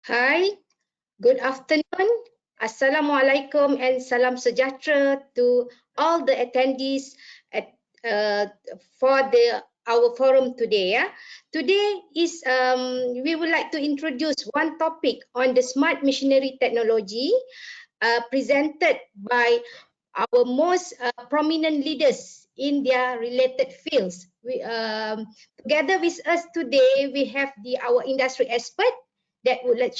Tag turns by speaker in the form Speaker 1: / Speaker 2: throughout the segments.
Speaker 1: Hi, good afternoon. Assalamualaikum and salam sejahtera to all the attendees at for our forum today. Today is we would like to introduce one topic on the smart machinery technology presented by our most prominent leaders in their related fields. Together with us today, we have our industry expert that would like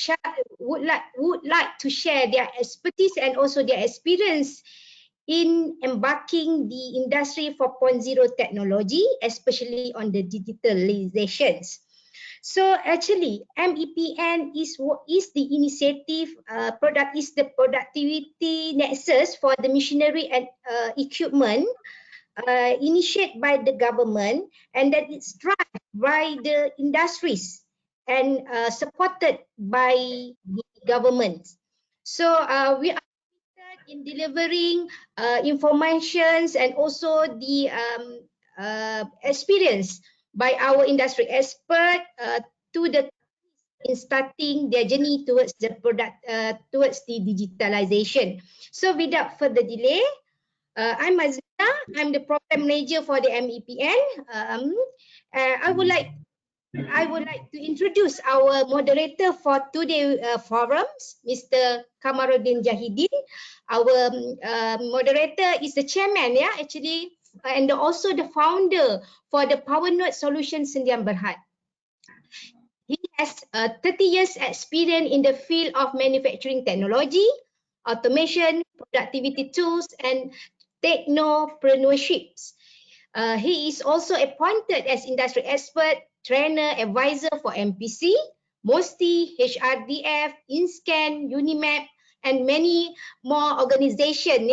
Speaker 1: to share their expertise and also their experience in embarking the industry 4.0 technology, especially on the digitalizations. So actually, MEPN is the initiative is the productivity nexus for the machinery and equipment initiated by the government, and that it's driven by the industries and supported by the government. So we are in delivering informations and also the experience by our industry expert to the in starting their journey towards the product towards the digitalization. So without further delay, I'm Mazlina. I'm the program manager for the MEPN. I would like to introduce our moderator for today's forums, Mr. Kamaruzaman Jahidin. Our moderator is the chairman, actually, and also the founder for the Powernode Solution Sdn Bhd. He has 30 years experience in the field of manufacturing technology, automation, productivity tools, and technopreneurship. He is also appointed as industry expert, trainer, advisor for MPC, MOSTI, HRDF, InScan, Unimap, and many more organizations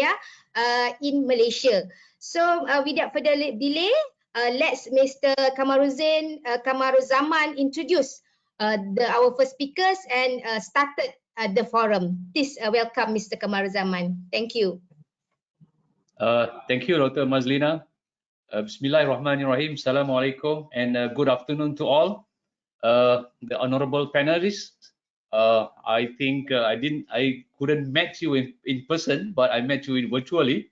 Speaker 1: in Malaysia. So without further delay, let's Mr. Kamaruzaman introduce our first speakers and started the forum. Please welcome Mr. Kamaruzaman. Thank you.
Speaker 2: Thank you, Dr. Mazlina. Bismillahirrahmanirrahim. Assalamualaikum and good afternoon to all. The honorable panelists. I think I couldn't meet you in person, but I met you virtually.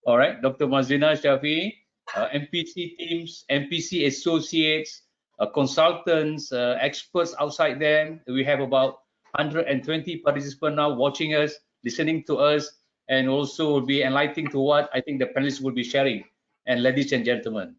Speaker 2: All right, Dr. Mazlina Shafi, MPC teams, MPC associates, consultants, experts outside there. We have about 120 participants now watching us, listening to us, and also will be enlightening to what I think the panelists will be sharing. And ladies and gentlemen,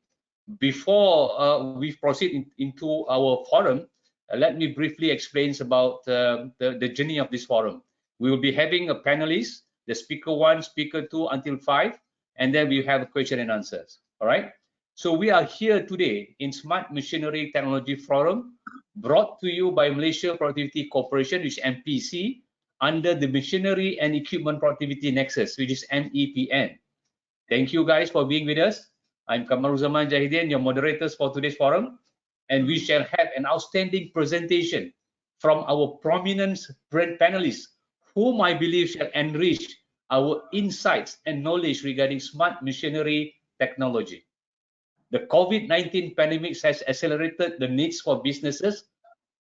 Speaker 2: before we proceed into our forum, let me briefly explain about the journey of this forum. We will be having a panelist, the speaker 1, speaker 2 until 5, and then we have a question and answers. All right. So we are here today in Smart Machinery Technology Forum, brought to you by Malaysia Productivity Corporation, which is MPC, under the Machinery and Equipment Productivity Nexus, which is MEPN. Thank you guys for being with us. I'm Kamaruzaman Jahidin, your moderators for today's forum, and we shall have an outstanding presentation from our prominent panelists, whom I believe shall enrich our insights and knowledge regarding smart machinery technology. The COVID-19 pandemic has accelerated the needs for businesses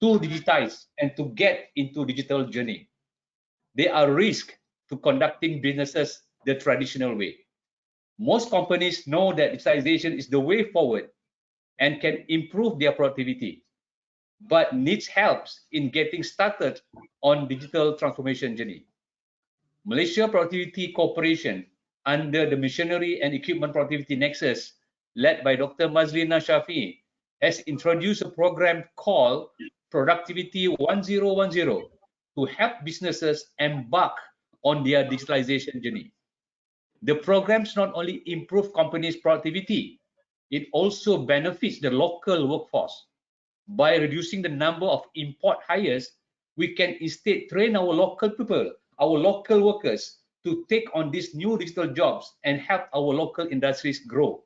Speaker 2: to digitize and to get into digital journey. There are risks to conducting businesses the traditional way. Most companies know that digitalization is the way forward and can improve their productivity, but needs help in getting started on digital transformation journey. Malaysia Productivity Corporation, under the Machinery and Equipment Productivity Nexus, led by Dr. Mazlina Shafi, has introduced a program called Productivity 1010 to help businesses embark on their digitalization journey. The programs not only improve companies' productivity, it also benefits the local workforce. By reducing the number of import hires, we can instead train our local people, our local workers, to take on these new digital jobs and help our local industries grow.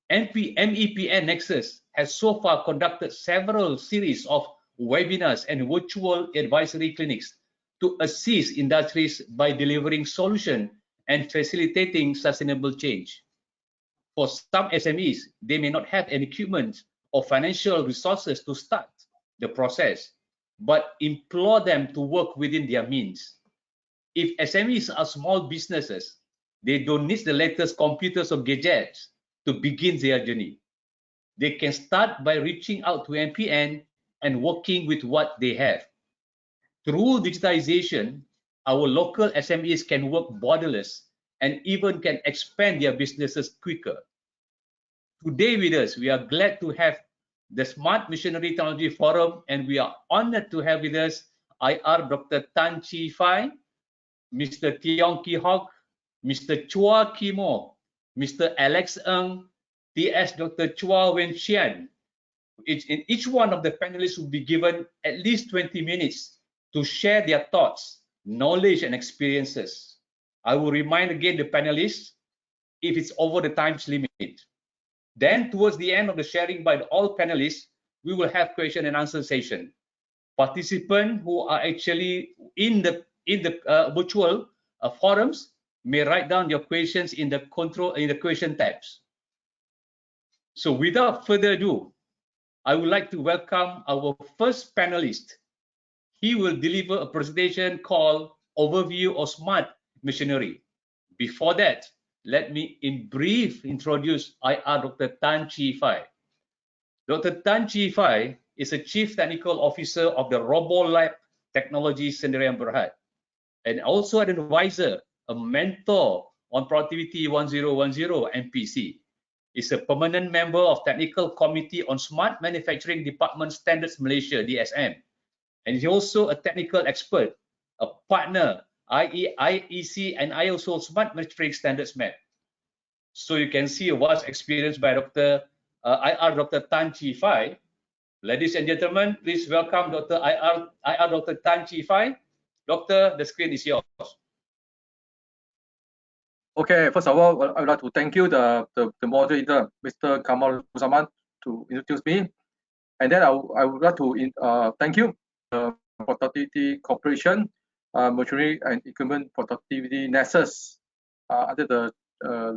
Speaker 2: MEPN Nexus has so far conducted several series of webinars and virtual advisory clinics to assist industries by delivering solutions and facilitating sustainable change. For some SMEs, they may not have any equipment or financial resources to start the process. but implore them to work within their means. If SMEs are small businesses, they don't need the latest computers or gadgets to begin their journey. They can start by reaching out to MPN and working with what they have. Through digitization, our local SMEs can work borderless and even can expand their businesses quicker. Today with us, we are glad to have the Smart Missionary Technology Forum, and we are honored to have with us IR Dr. Tan Chee Fai, Mr. Tiong Khe Hock, Mr. Chua Kee Moh, Mr. Alex Ng, TS Dr. Chua Wen-Shyan. Each one of the panelists will be given at least 20 minutes to share their thoughts, knowledge, and experiences. I will remind again the panelists if it's over the time limit. Then towards the end of the sharing by all panelists, we will have question and answer session. Participants who are actually in the virtual forums may write down your questions in the question tabs. So without further ado, I would like to welcome our first panelist. He will deliver a presentation called Overview of Smart Machinery. Before that, let me in brief introduce IR Dr. Tan Chee Fai. Dr. Tan Chee Fai is a Chief Technical Officer of the Robolab Technology Sdn Bhd, and also an advisor, a mentor on Productivity 1010 MPC. Is a permanent member of Technical Committee on Smart Manufacturing Department Standards Malaysia, DSM. And he's also a technical expert, a partner, IEC and ISO Smart Manufacturing Standards MAP. So you can see a vast experience by IR Dr. Tan Chee Fai. Ladies and gentlemen, please welcome IR Dr. Tan Chee Fai. Doctor, the screen is yours.
Speaker 3: Okay, first of all, I would like to thank you, the moderator, Mr. Kamaruzaman, to introduce me. And then I would like to thank you, Productivity Corporation, Machinery and Equipment Productivity Nexus, under the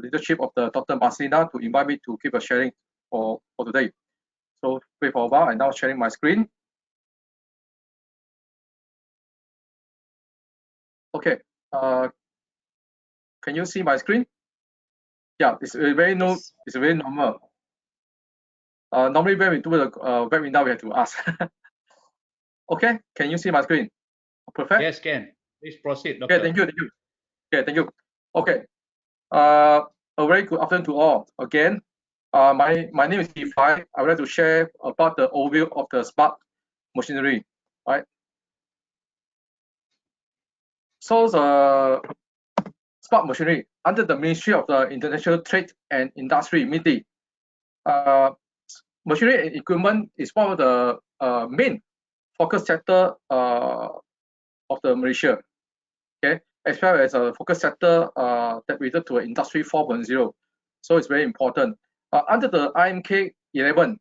Speaker 3: leadership of the Dr. Bistanika, to invite me to keep a sharing for today. So wait for a while, I'm now sharing my screen. Okay, can you see my screen? Yeah, it's very it's very normal. Normally when we do the webinar, we have to ask. Okay, can you see my screen? Perfect.
Speaker 2: Yes, can. Please proceed, Doctor.
Speaker 3: Okay, thank you. Okay, thank you. Okay, a very good afternoon to all. Again, my name is Chee Fai. I would like to share about the overview of the smart machinery. Right. So the smart machinery under the Ministry of the International Trade and Industry (MITI). Machinery and equipment is one of the main focus sector of the Malaysia, okay, as well as a focus sector that related to Industry 4.0. So it's very important. Under the IMK 11,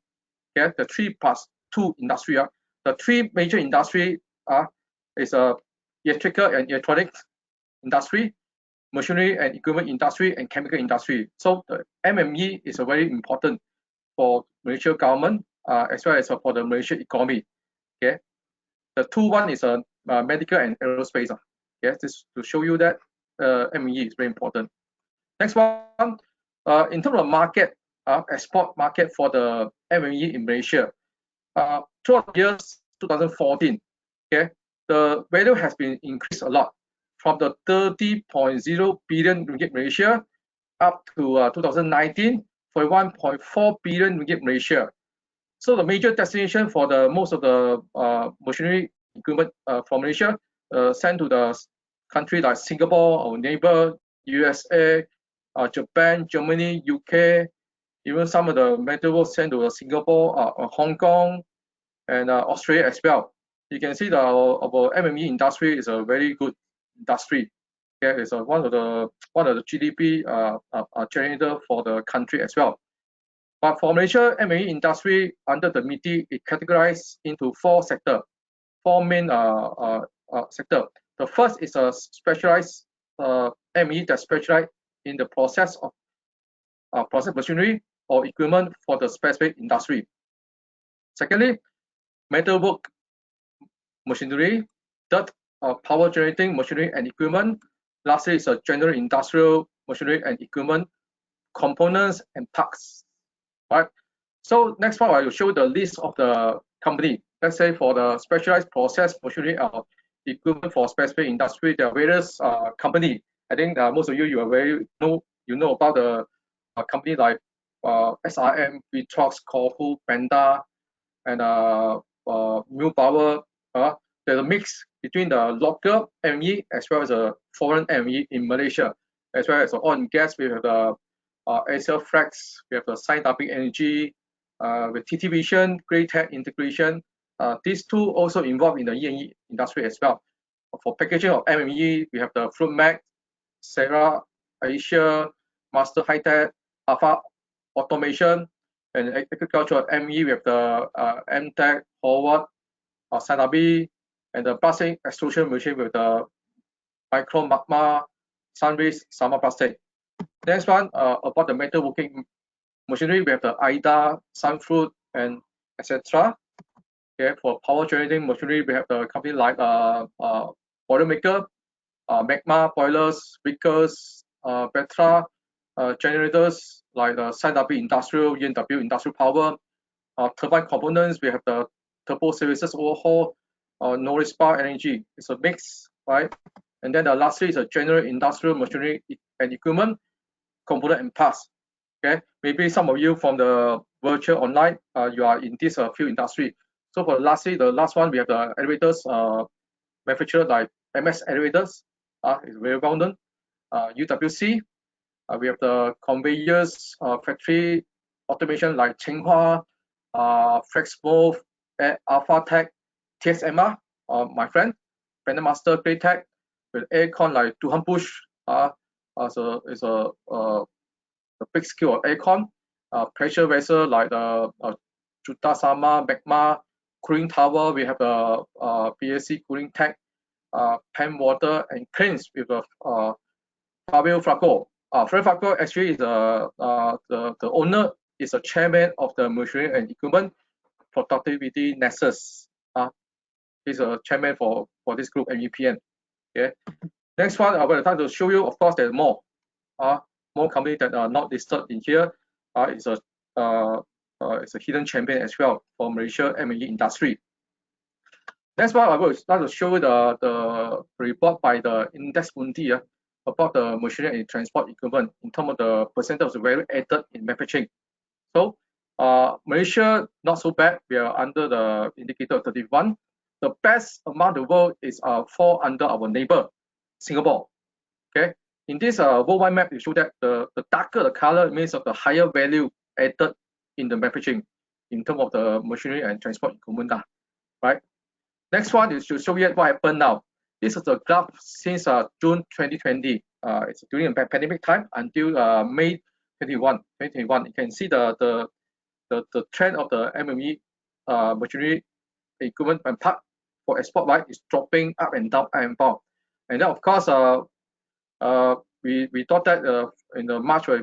Speaker 3: okay, the 3+2 industry, the three major industry is electrical and electronics industry, machinery and equipment industry, and chemical industry. So the MME is a very important for Malaysia government as well as for the Malaysian economy. Okay, the one is medical and aerospace. Okay, just to show you that MME is very important. Next one, in terms of market, export market for the MME in Malaysia, throughout the years 2014, okay, the value has been increased a lot from the 30.0 billion ringgit Malaysia up to 2019 for 1.4 billion ringgit Malaysia. So the major destination for the most of the machinery equipment from Malaysia sent to the country like Singapore, our neighbor, USA, Japan, Germany, UK, even some of the metal sent to Singapore, Hong Kong, and Australia as well. You can see that our MME industry is a very good industry. Okay, it's one of the GDP generator for the country as well. But for Malaysia, MME industry under the MITI, it categorized into four main sector. The first is a specialized MME that specialized in the process of process machinery or equipment for the specific industry. Secondly, metalwork machinery. Third, power generating machinery and equipment. Lastly is a general industrial machinery and equipment, components and parts. Right. So next part, I will show the list of the company. Let's say for the specialized process machinery or equipment for specific industry, there are various company. I think most of you are you know about the company like SRM, Etronix, Kohu, Panda, and New Power. There's a mix between the local ME as well as a foreign ME in Malaysia, as well as oil and gas. We have the Asia Flex, we have the Scientific Energy, with TT Vision, Great Tech Integration. These two also involved in the E&E industry as well. For packaging of MME, we have the Fruit Mac, Sarah, Asia, Master High Tech, Alpha Automation, and agricultural ME, we have the MTech, Howard, Sanabi, and the plastic extrusion machine with the Micro Magma, Sunrays, Sama Plastic. Next one, about the metalworking machinery, we have the AIDA, Sunfruit, and etc. Okay, for power generating machinery, we have the company like boiler maker, Magma boilers, Vickers, Petra, generators like the Scientific Industrial, ENW Industrial Power, turbine components. We have the turbo services overhaul, Norispa Energy. It's a mix, right? And then lastly is a general industrial machinery and equipment, component and parts. Okay, maybe some of you from the virtual online, you are in this field industry. So for lastly, the last one, we have the elevators manufacturer like MS Elevators, is very well known. UWC, we have the conveyors factory automation like Tsinghua, Flexmove, Alpha Tech, TSMR, my friend, Brandon Master, Great Tech, with aircon like Tuhan Push, is a big scale of aircon, pressure vessel like the Juta Sama, Magma, cooling tower. We have the PAC cooling tank, PEM water, and cranes with the Fabio Franco. Fabio Franco actually is the owner, is a chairman of the Machinery and Equipment Productivity Nexus. He's a chairman for this group, MEPN. Okay. Next one, I will try to show you. Of course, there's more companies that are not listed in here. It's a hidden champion as well for Malaysia ME industry. Next one, I will start to show the report by the Index Mundi about the machinery and transport equipment in terms of the percentage of value added in manufacturing. So Malaysia, not so bad. We are under the indicator of 31. The best among the world is fall under our neighbor, Singapore. Okay. In this worldwide map, it shows that the darker the color means of the higher value added in the manufacturing in terms of the machinery and transport equipment. Right. Next one is to show you what happened now. This is the graph since June 2020. It's during the pandemic time until May 2021. You can see the trend of the MME machinery equipment and part for export, right, is dropping up and down and down. And then of course we thought that in the March we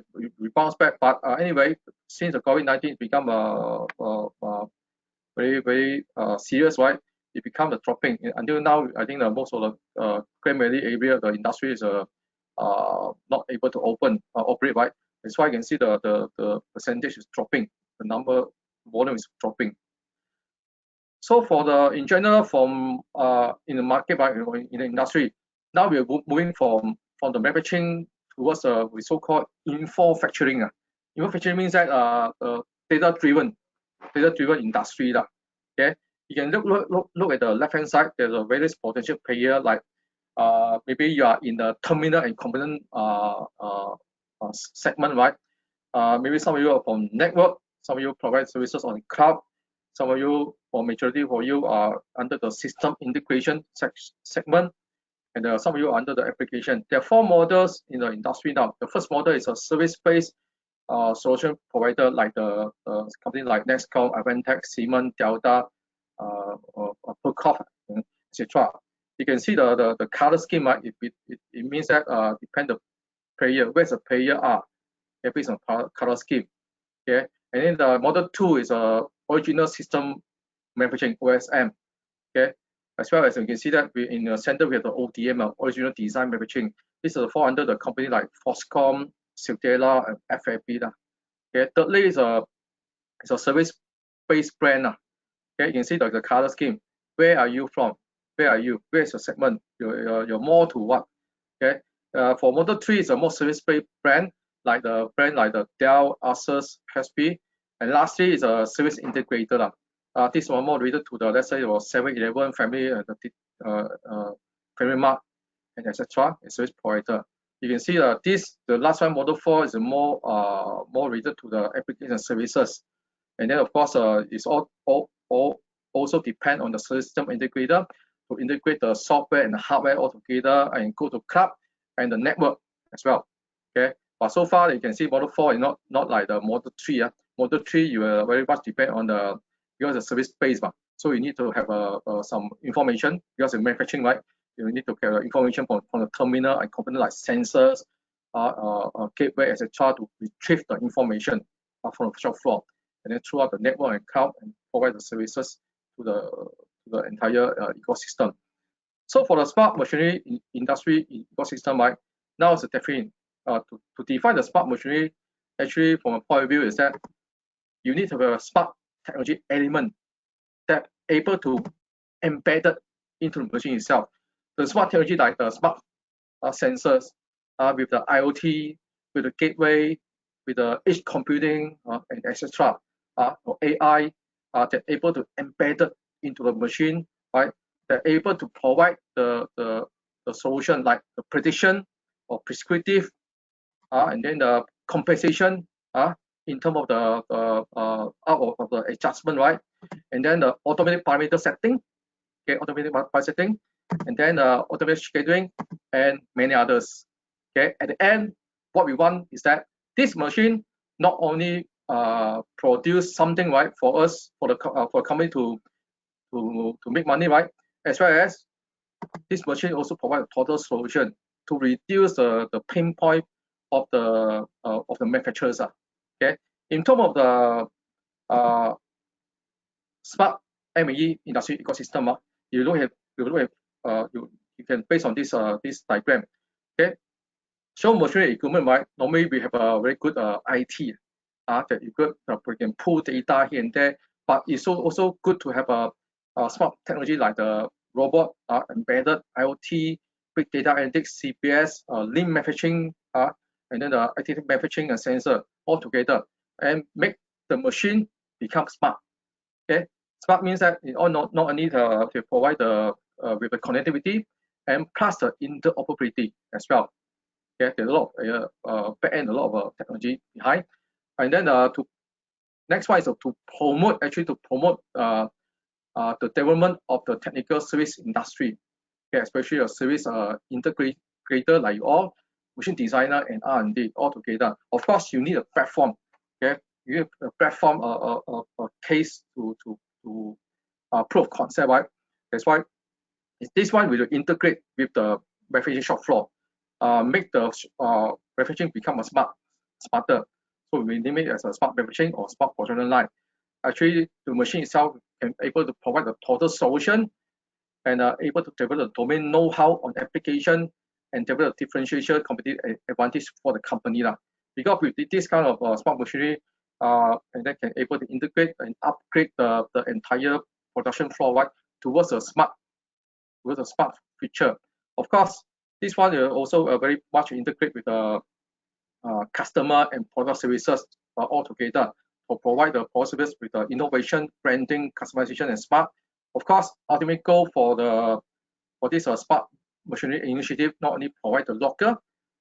Speaker 3: bounced back, but anyway, since the COVID-19 become very serious, right, it become the dropping. Until now, I think most of the Grand Valley area, the industry is not able to operate, right. That's why you can see the percentage is dropping, the number volume is dropping. So for in general, from in the market, right, in the industry, now we are moving from the manufacturing towards the so-called info-facturing. Info-facturing means that data-driven industry. Okay, you can look at the left-hand side. There's a various potential player, like maybe you are in the terminal and component segment, right? Maybe some of you are from network, some of you provide services on cloud, some of you, or majority for you, are under the system integration segment, and some of you are under the application. There are 4 models in the industry now. The first model is a service-based solution provider, like the company like Nextcom, Avantech, Siemens, Delta, Perkov, etc. You can see the color scheme, right? It means that depend the player, where's the player are, based on color scheme. Okay, and then the model 2 is a original system manufacturing, OSM. Okay, as well as you can see that we in the center we have the ODM, original design manufacturing. This is fall under the company like Foxconn, Siltera, and FFB. Okay. Thirdly is a service-based brand. Okay, you can see the color scheme. Where are you from? Where are you? Where is your segment? You're more to what? Okay. For Model 3, it's a more service-based brand, like the Dell, Asus, HP. And lastly is a service integrator. This one more related to the, let's say, your 7-Eleven family, Family Mart, and etc. A service provider. You can see the last one, Model 4, is more related to the application services. And then of course, it's all also depend on the system integrator to integrate the software and the hardware all together and go to cloud and the network as well. Okay, but so far you can see Model 4 is not like the Model 3. Model 3 you will very much depend on because the service based, so you need to have some information because in manufacturing, right? You need to get information from the terminal and component like sensors, gateway, etc. to retrieve the information from the shop floor, and then throughout the network and cloud and provide the services to the entire ecosystem. So for the smart machinery industry ecosystem, right, now it's definitely to define the smart machinery, actually from a point of view is that you need to have a smart technology element that able to embed it into the machine itself. The smart technology like the smart sensors with the IoT, with the gateway, with the edge computing, and etc. Or AI, they're able to embed it into the machine, right? They're able to provide the solution like the prediction or prescriptive, and then the compensation in terms of the adjustment, right? And then the automatic parameter setting, okay, automatic parameter setting, and then automatic scheduling, and many others. Okay, at the end, what we want is that this machine not only produce something, right, for us, for a company to make money, right, as well as this machine also provide a total solution to reduce the pain point of the manufacturers. Okay, in terms of the smart MAE industry ecosystem, you can based on this diagram. Okay, so machinery equipment, right? Normally we have a very good IT that you can pull data here and there, but it's also good to have a smart technology like the robot, embedded IoT, big data analytics, CPS, lean manufacturing, and then the additive manufacturing and sensor all together, and make the machine become smart. Okay, smart means that it all not only to provide with the connectivity and plus the interoperability as well. Okay, there's a lot of back end, a lot of technology behind, and then next one is to promote the development of the technical service industry. Okay, especially a service integrator like you all, machine designer and R&D all together. Of course, you need a platform. Okay, you need a platform, a case to proof of concept, right? That's why this one will integrate with the manufacturing shop floor, make the manufacturing become smarter. So we name it as a smart manufacturing or smart production line. Actually, the machine itself can able to provide a total solution and able to develop the domain know-how on application and develop differentiation competitive advantage for the company. Because with this kind of smart machinery, and that can able to integrate and upgrade the entire production floor, right, towards a smart feature. Of course, this one will also very much integrate with the customer and product services all together to provide the service with the innovation, branding, customization, and smart. Of course, ultimate goal for this smart machinery initiative not only provide the local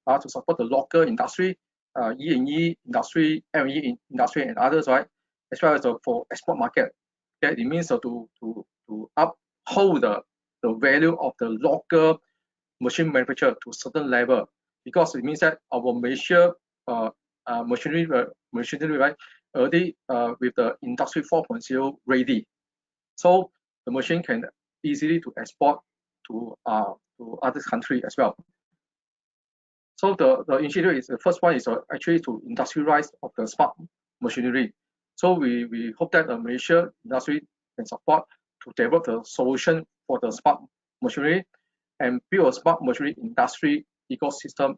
Speaker 3: to support the local industry, E&E industry, ME industry, and others, right, as well as for export market. Okay, it means to uphold the value of the local machine manufacturer to a certain level, because it means that our Malaysia machinery, right, already with the industry 4.0 ready, so the machine can easily to export to other countries as well. So the initiative is the first one is actually to industrialize of the smart machinery. So we hope that the Malaysia industry can support to develop the solution for the smart machinery and build a smart machinery industry ecosystem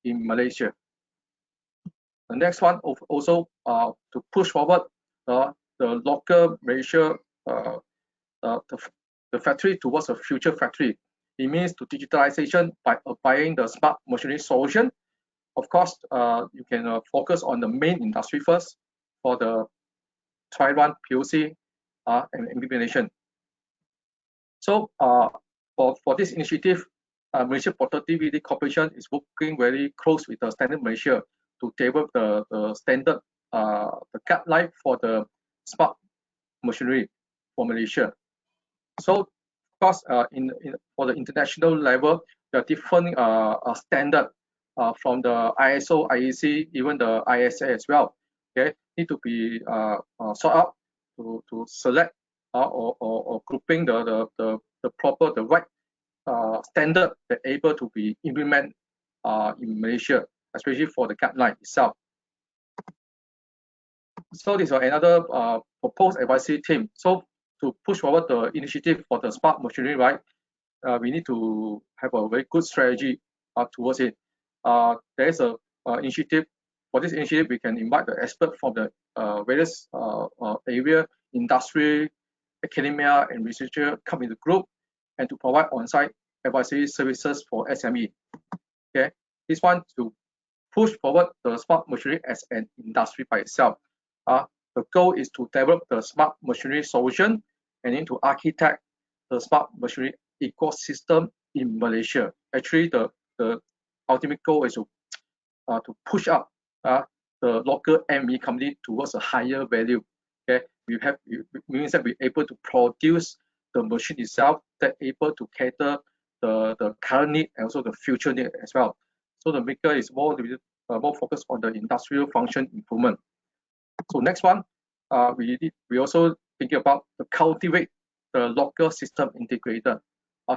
Speaker 3: in Malaysia. The next one also to push forward the local Malaysia the factory towards a future factory. It means to digitalization by applying the smart machinery solution. Of course, you can focus on the main industry first for the trial run, POC, and implementation. So for this initiative, Malaysia Productivity Corporation is working very close with the Standard Malaysia to develop the standard, the guideline for the smart machinery for Malaysia. So, of course, for the international level, there are different standard from the ISO, IEC, even the ISA as well. Okay, need to be sought out to select or grouping the proper, the right standard that able to be implemented in Malaysia, especially for the guideline itself. So this is another proposed advisory team. So to push forward the initiative for the smart machinery, right, we need to have a very good strategy towards it. There is a initiative. For this initiative, we can invite the expert from the various area, industry, academia, and researcher come in the group and to provide on-site advisory services for SME. Okay, this one to push forward the smart machinery as an industry by itself. The goal is to develop the smart machinery solution and then to architect the smart machinery ecosystem in Malaysia. Actually, the ultimate goal is to push up the local ME company towards a higher value. Okay, means that we're able to produce the machine itself that able to cater the current need and also the future need as well. So the maker is more focused on the industrial function improvement. So next one, we also thinking about to cultivate the local system integrator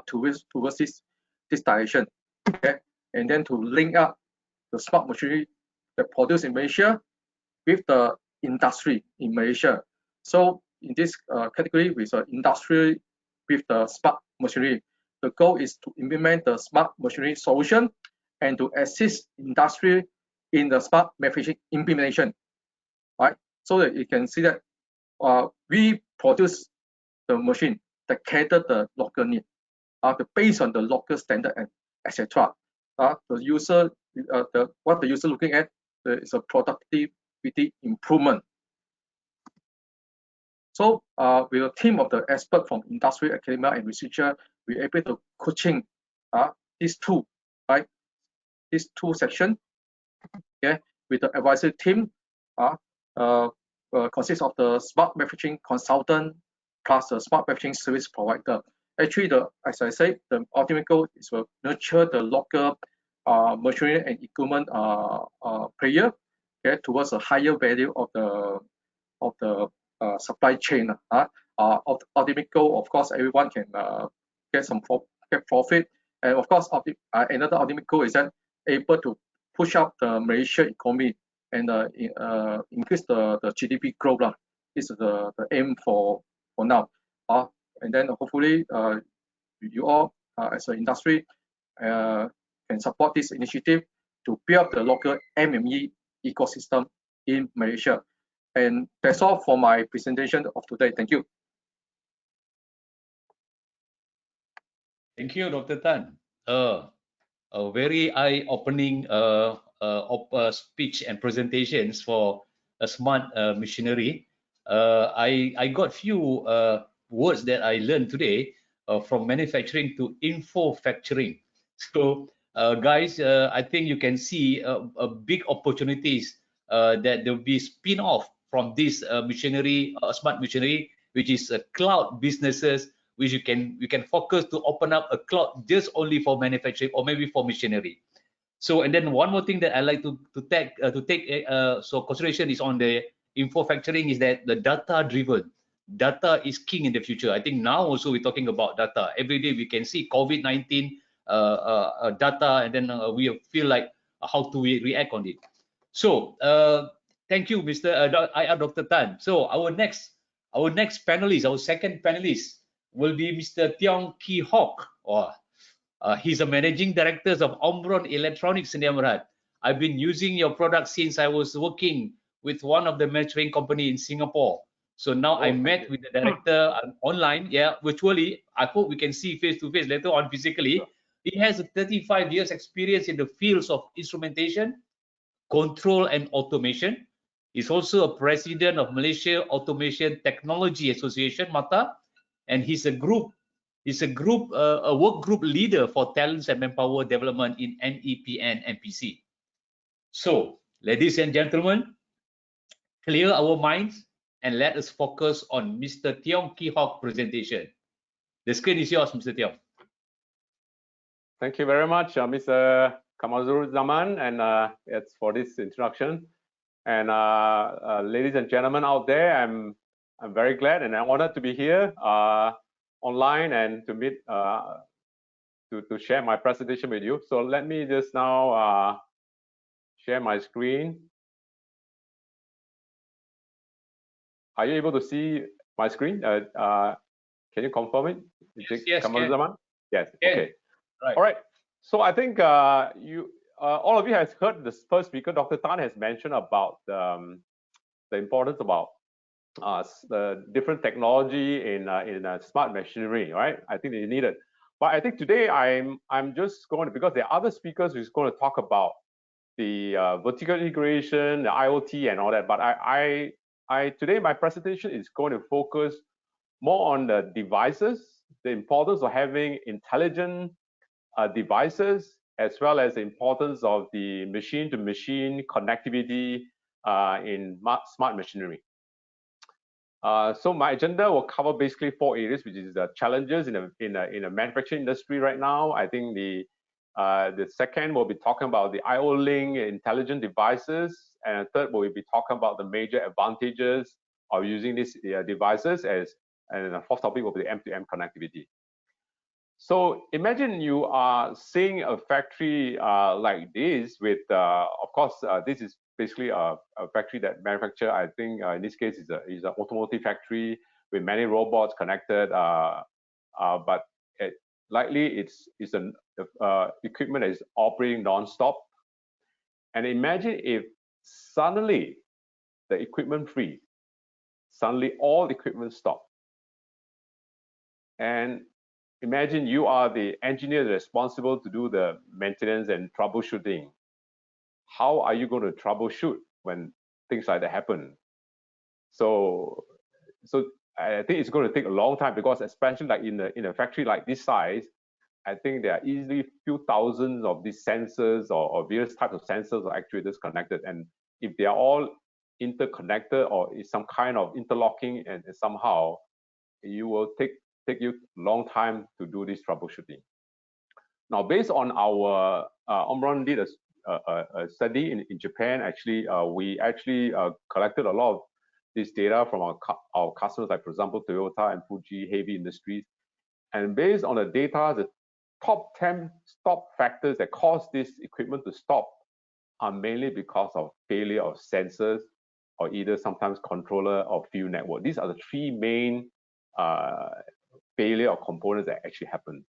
Speaker 3: towards this direction. Okay, and then to link up the smart machinery that produced in Malaysia with the industry in Malaysia. So in this category with the industry with the smart machinery, the goal is to implement the smart machinery solution and to assist industry in the smart manufacturing implementation. Right, so that you can see that we produce the machine that cater the local need, based on the local standard and etc. The user, what the user looking at is a productivity improvement. So with a team of the expert from industry, academia, and researcher, we're able to coaching these two, right? These two sections, okay, with the advisory team, consists of the smart manufacturing consultant plus the smart manufacturing service provider. Actually, as I said, the ultimate goal is to nurture the local machinery and equipment player, okay, towards a higher value of the supply chain. Ultimate goal, of course, everyone can get profit, and of course, another ultimate goal is that able to push up the Malaysia economy and increase the GDP growth. This is the aim for now. And then hopefully you all as an industry can support this initiative to build the local MME ecosystem in Malaysia. And that's all for my presentation of today. Thank you.
Speaker 2: Thank you, Dr. Tan. A very eye-opening speech and presentations for a smart machinery. I got few words that I learned today from manufacturing to info-facturing. So, guys, I think you can see a big opportunities that there will be spin-off from this machinery, smart machinery, which is cloud businesses, which you can focus to open up a cloud just only for manufacturing or maybe for machinery. So, and then one more thing that I like to take so consideration is on the info factoring is that the data driven. Data is king in the future. I think now also we're talking about data. Every day we can see COVID-19 data, and then we feel like how do we react on it. So thank you, Mr. Dr. Tan. So our next panelist, our second panelist, will be Mr. Tiong Khe Hock. He's a managing director of Etronix Sdn Bhd. I've been using your product since I was working with one of the manufacturing company in Singapore. So now I met with the director online, virtually. I hope we can see face to face later on physically. He has a 35 years experience in the fields of instrumentation, control and automation. He's also a president of Malaysia Automation Technology Association, MATA, and he's a work group leader for talents and manpower development in NEP and MPC. So, ladies and gentlemen, clear our minds and let us focus on Mr. Tiong Khe Hock presentation. The screen is yours, Mr. Tiong.
Speaker 4: Thank you very much, Mr. Kamaruzaman, and it's for this introduction. And ladies and gentlemen out there, I'm very glad and I'm honored to be here online and to meet to share my presentation with you. So let me just now share my screen. Are you able to see my screen? Can you confirm it?
Speaker 2: Yes,
Speaker 4: Kamaruzaman? Yes. Okay.
Speaker 2: Right.
Speaker 4: All right. So I think all of you has heard the first speaker, Dr. Tan, has mentioned about the importance about the different technology in smart machinery, right? I think they need it. But I think today I'm just going to, because there are other speakers who's going to talk about the vertical integration, the IoT, and all that. But today my presentation is going to focus more on the devices, the importance of having intelligent devices, as well as the importance of the machine-to-machine connectivity in smart machinery. So my agenda will cover basically 4 areas, which is the challenges in a manufacturing industry right now. I think the second will be talking about the IO-link intelligent devices, and the third will be talking about the major advantages of using these devices, and the fourth topic will be the M2M connectivity. So imagine you are seeing a factory like this with, of course, this is basically a factory that manufacture. I think in this case is an automotive factory with many robots connected, but likely it's an equipment that is operating non-stop. And imagine if suddenly the equipment free, suddenly all equipment stop. And imagine you are the engineer responsible to do the maintenance and troubleshooting. How are you going to troubleshoot when things like that happen? So I think it's going to take a long time, because especially like in a factory like this size, I think there are easily few thousands of these sensors or various types of sensors or actuators connected. And if they are all interconnected or is some kind of interlocking, and somehow you will take you a long time to do this troubleshooting. Now, based on our Omron did a study in Japan. Actually, we actually collected a lot of this data from our customers, like for example Toyota and Fuji Heavy Industries. And based on the data, the top 10 stop factors that cause this equipment to stop are mainly because of failure of sensors, or either sometimes controller or field network. These are the 3 main failure of components that actually happen.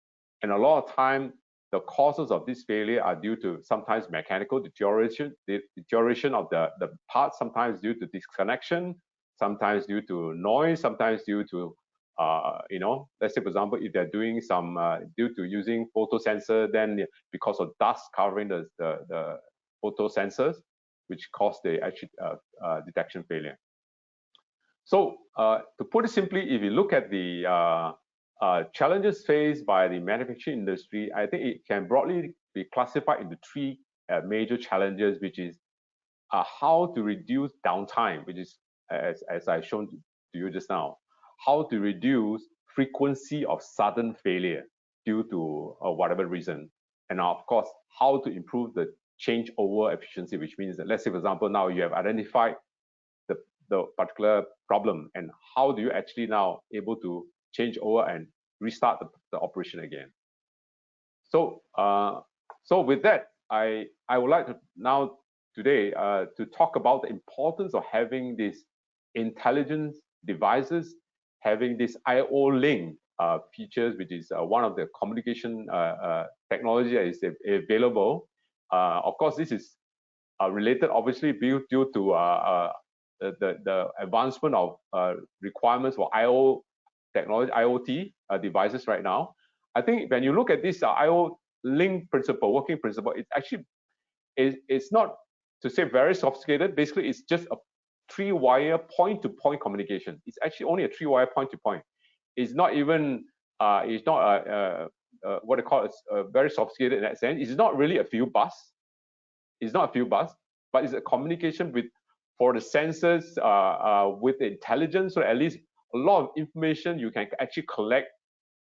Speaker 4: And a lot of time, the causes of this failure are due to sometimes mechanical deterioration of the parts, sometimes due to disconnection, sometimes due to noise, sometimes due to let's say for example, if they're doing some due to using photo sensor, then because of dust covering the photo sensors, which cause the actual detection failure. So to put it simply, if you look at the challenges faced by the manufacturing industry, I think it can broadly be classified into 3 major challenges, which is how to reduce downtime, which is as I shown to you just now, how to reduce frequency of sudden failure due to whatever reason, and of course how to improve the changeover efficiency, which means that, let's say for example, now you have identified the particular problem, and how do you actually now able to change over and restart the operation again. So so with that, I would like to now today to talk about the importance of having these intelligent devices, having this IO link features, which is one of the communication technology that is available. Of course, this is related, obviously, due to the advancement of requirements for IO technology, IoT devices right now. I think when you look at this IO link principle, working principle, it's actually it's not to say very sophisticated. Basically, it's just a 3-wire point-to-point communication. It's actually only a 3-wire point-to-point. It's not even it's not what I call very sophisticated in that sense. It's not really a field bus. It's not a field bus, but it's a communication with for the sensors with the intelligence, so at least a lot of information you can actually collect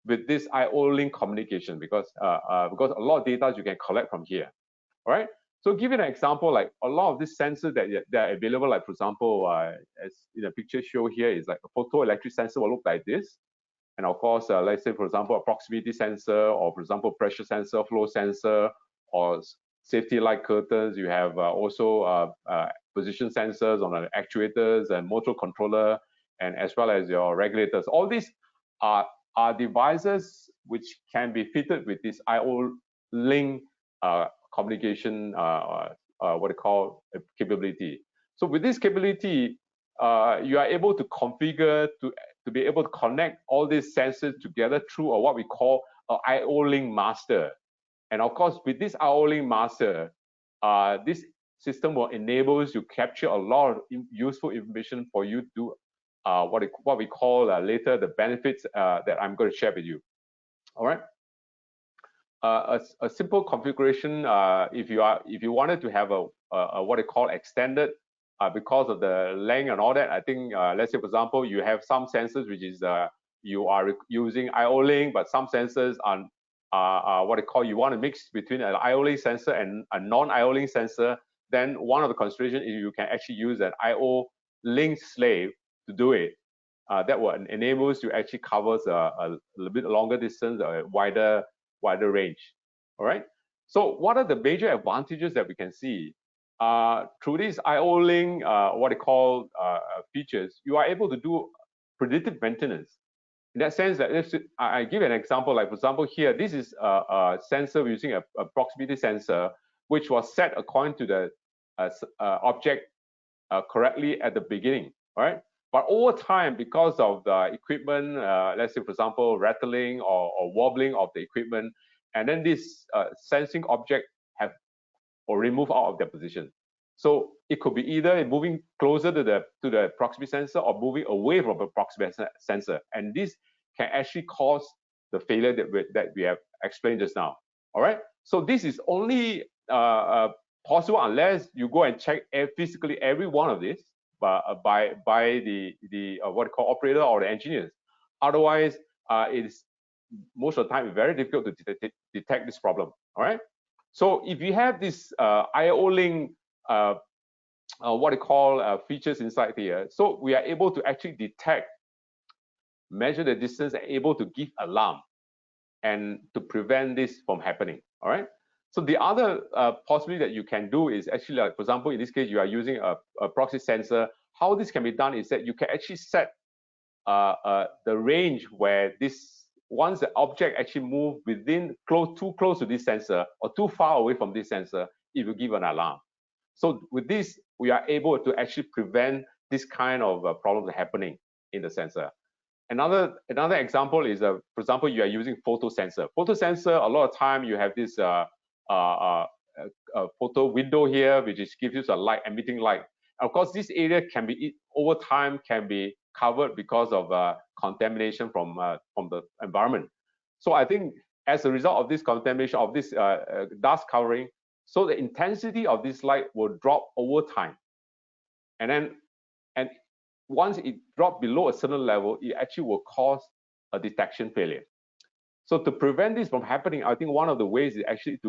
Speaker 4: with this IO link communication, because a lot of data you can collect from here. All right. So give you an example, like a lot of these sensors that are available, like for example, as in the picture show here, is like a photoelectric sensor will look like this. And of course, let's say, for example, a proximity sensor, or for example, pressure sensor, flow sensor, or safety light curtains. You have also position sensors on the actuators and motor controller, and as well as your regulators. All these are devices which can be fitted with this IO link communication, what they call capability. So with this capability, you are able to configure to be able to connect all these sensors together through what we call an IO link master. And of course, with this IO link master, this system will enable you to capture a lot of useful information for you to do what we call later the benefits that I'm going to share with you. All right. A simple configuration, if you wanted to have a what they call extended, because of the length and all that, I think let's say for example you have some sensors which is you are using IO link, but some sensors are what they call, you want to mix between an IO link sensor and a non-IO link sensor. Then one of the considerations is you can actually use an IO link slave to do it. That will enable you to actually covers a little bit longer distance, a wider range. All right. So what are the major advantages that we can see through this IO link? What they call features, you are able to do predictive maintenance. In that sense, that if I give an example, like for example here, this is a sensor using a proximity sensor, which was set according to the object correctly at the beginning. All right. But over time, because of the equipment, let's say, for example, rattling or wobbling of the equipment, and then this sensing object have or remove out of their position. So it could be either moving closer to the proximity sensor or moving away from the proximity sensor, and this can actually cause the failure that we have explained just now. All right. So this is only possible unless you go and check physically every one of these by the what call operator or the engineers. Otherwise, it is most of the time very difficult to detect this problem. All right. So if you have this IO link, what they call features inside here, so we are able to actually detect, measure the distance, and able to give alarm, and to prevent this from happening. All right. So the other possibility that you can do is actually, like, for example, in this case, you are using a proxy sensor. How this can be done is that you can actually set the range where this, once the object actually move within too close to this sensor or too far away from this sensor, it will give an alarm. So with this, we are able to actually prevent this kind of problems happening in the sensor. Another example is, for example, you are using photo sensor. Photo sensor, a lot of time you have this photo window here, which is gives you a light, emitting light. Of course, this area can be over time can be covered because of contamination from the environment. So I think as a result of this contamination of this dust covering, so the intensity of this light will drop over time, and once it drops below a certain level, it actually will cause a detection failure. So to prevent this from happening, I think one of the ways is actually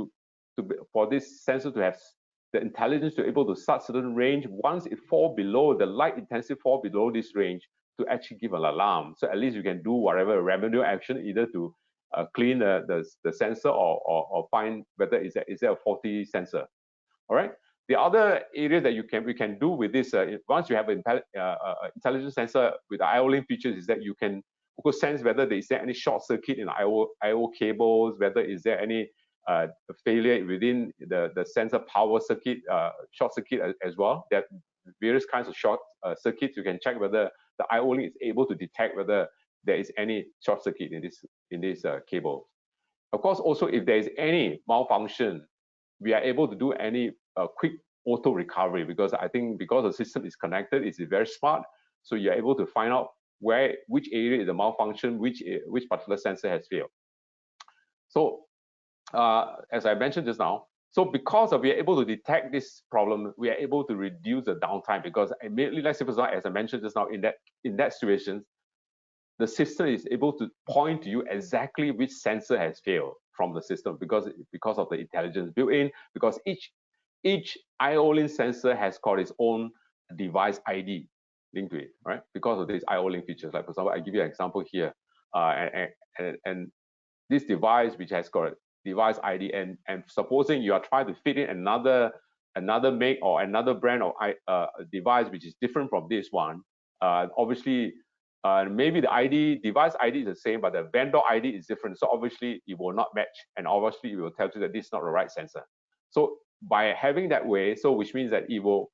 Speaker 4: for this sensor to have the intelligence to be able to set certain range. Once it fall below, the light intensity fall below this range, to actually give an alarm. So at least you can do whatever remedial action, either to clean the sensor or find whether is there a faulty sensor. All right. The other area that we can do with this, once you have an intelligent sensor with IO link features, is that you can sense whether there is any short circuit in I/O cables, whether is there any failure within the sensor power circuit, short circuit as well. There are various kinds of short circuits. You can check whether the I/O link is able to detect whether there is any short circuit in this cable. Of course, also if there is any malfunction, we are able to do any quick auto recovery, because I think because the system is connected, it's very smart. So you're able to find out which area is the malfunction, which particular sensor has failed. So as I mentioned just now, so because we are able to detect this problem, we are able to reduce the downtime, because immediately, let's say for example, as I mentioned just now, in that situation, the system is able to point to you exactly which sensor has failed from the system, because of the intelligence built in, because each I/O link sensor has got its own device ID linked to it, right? Because of these I/O link features. Like for example, I give you an example here, and this device which has got a device ID, and supposing you are trying to fit in another make or another brand of device which is different from this one, obviously. Maybe the device ID is the same, but the vendor ID is different. So obviously it will not match, and obviously it will tell you that this is not the right sensor. So by having that way, so which means that it will.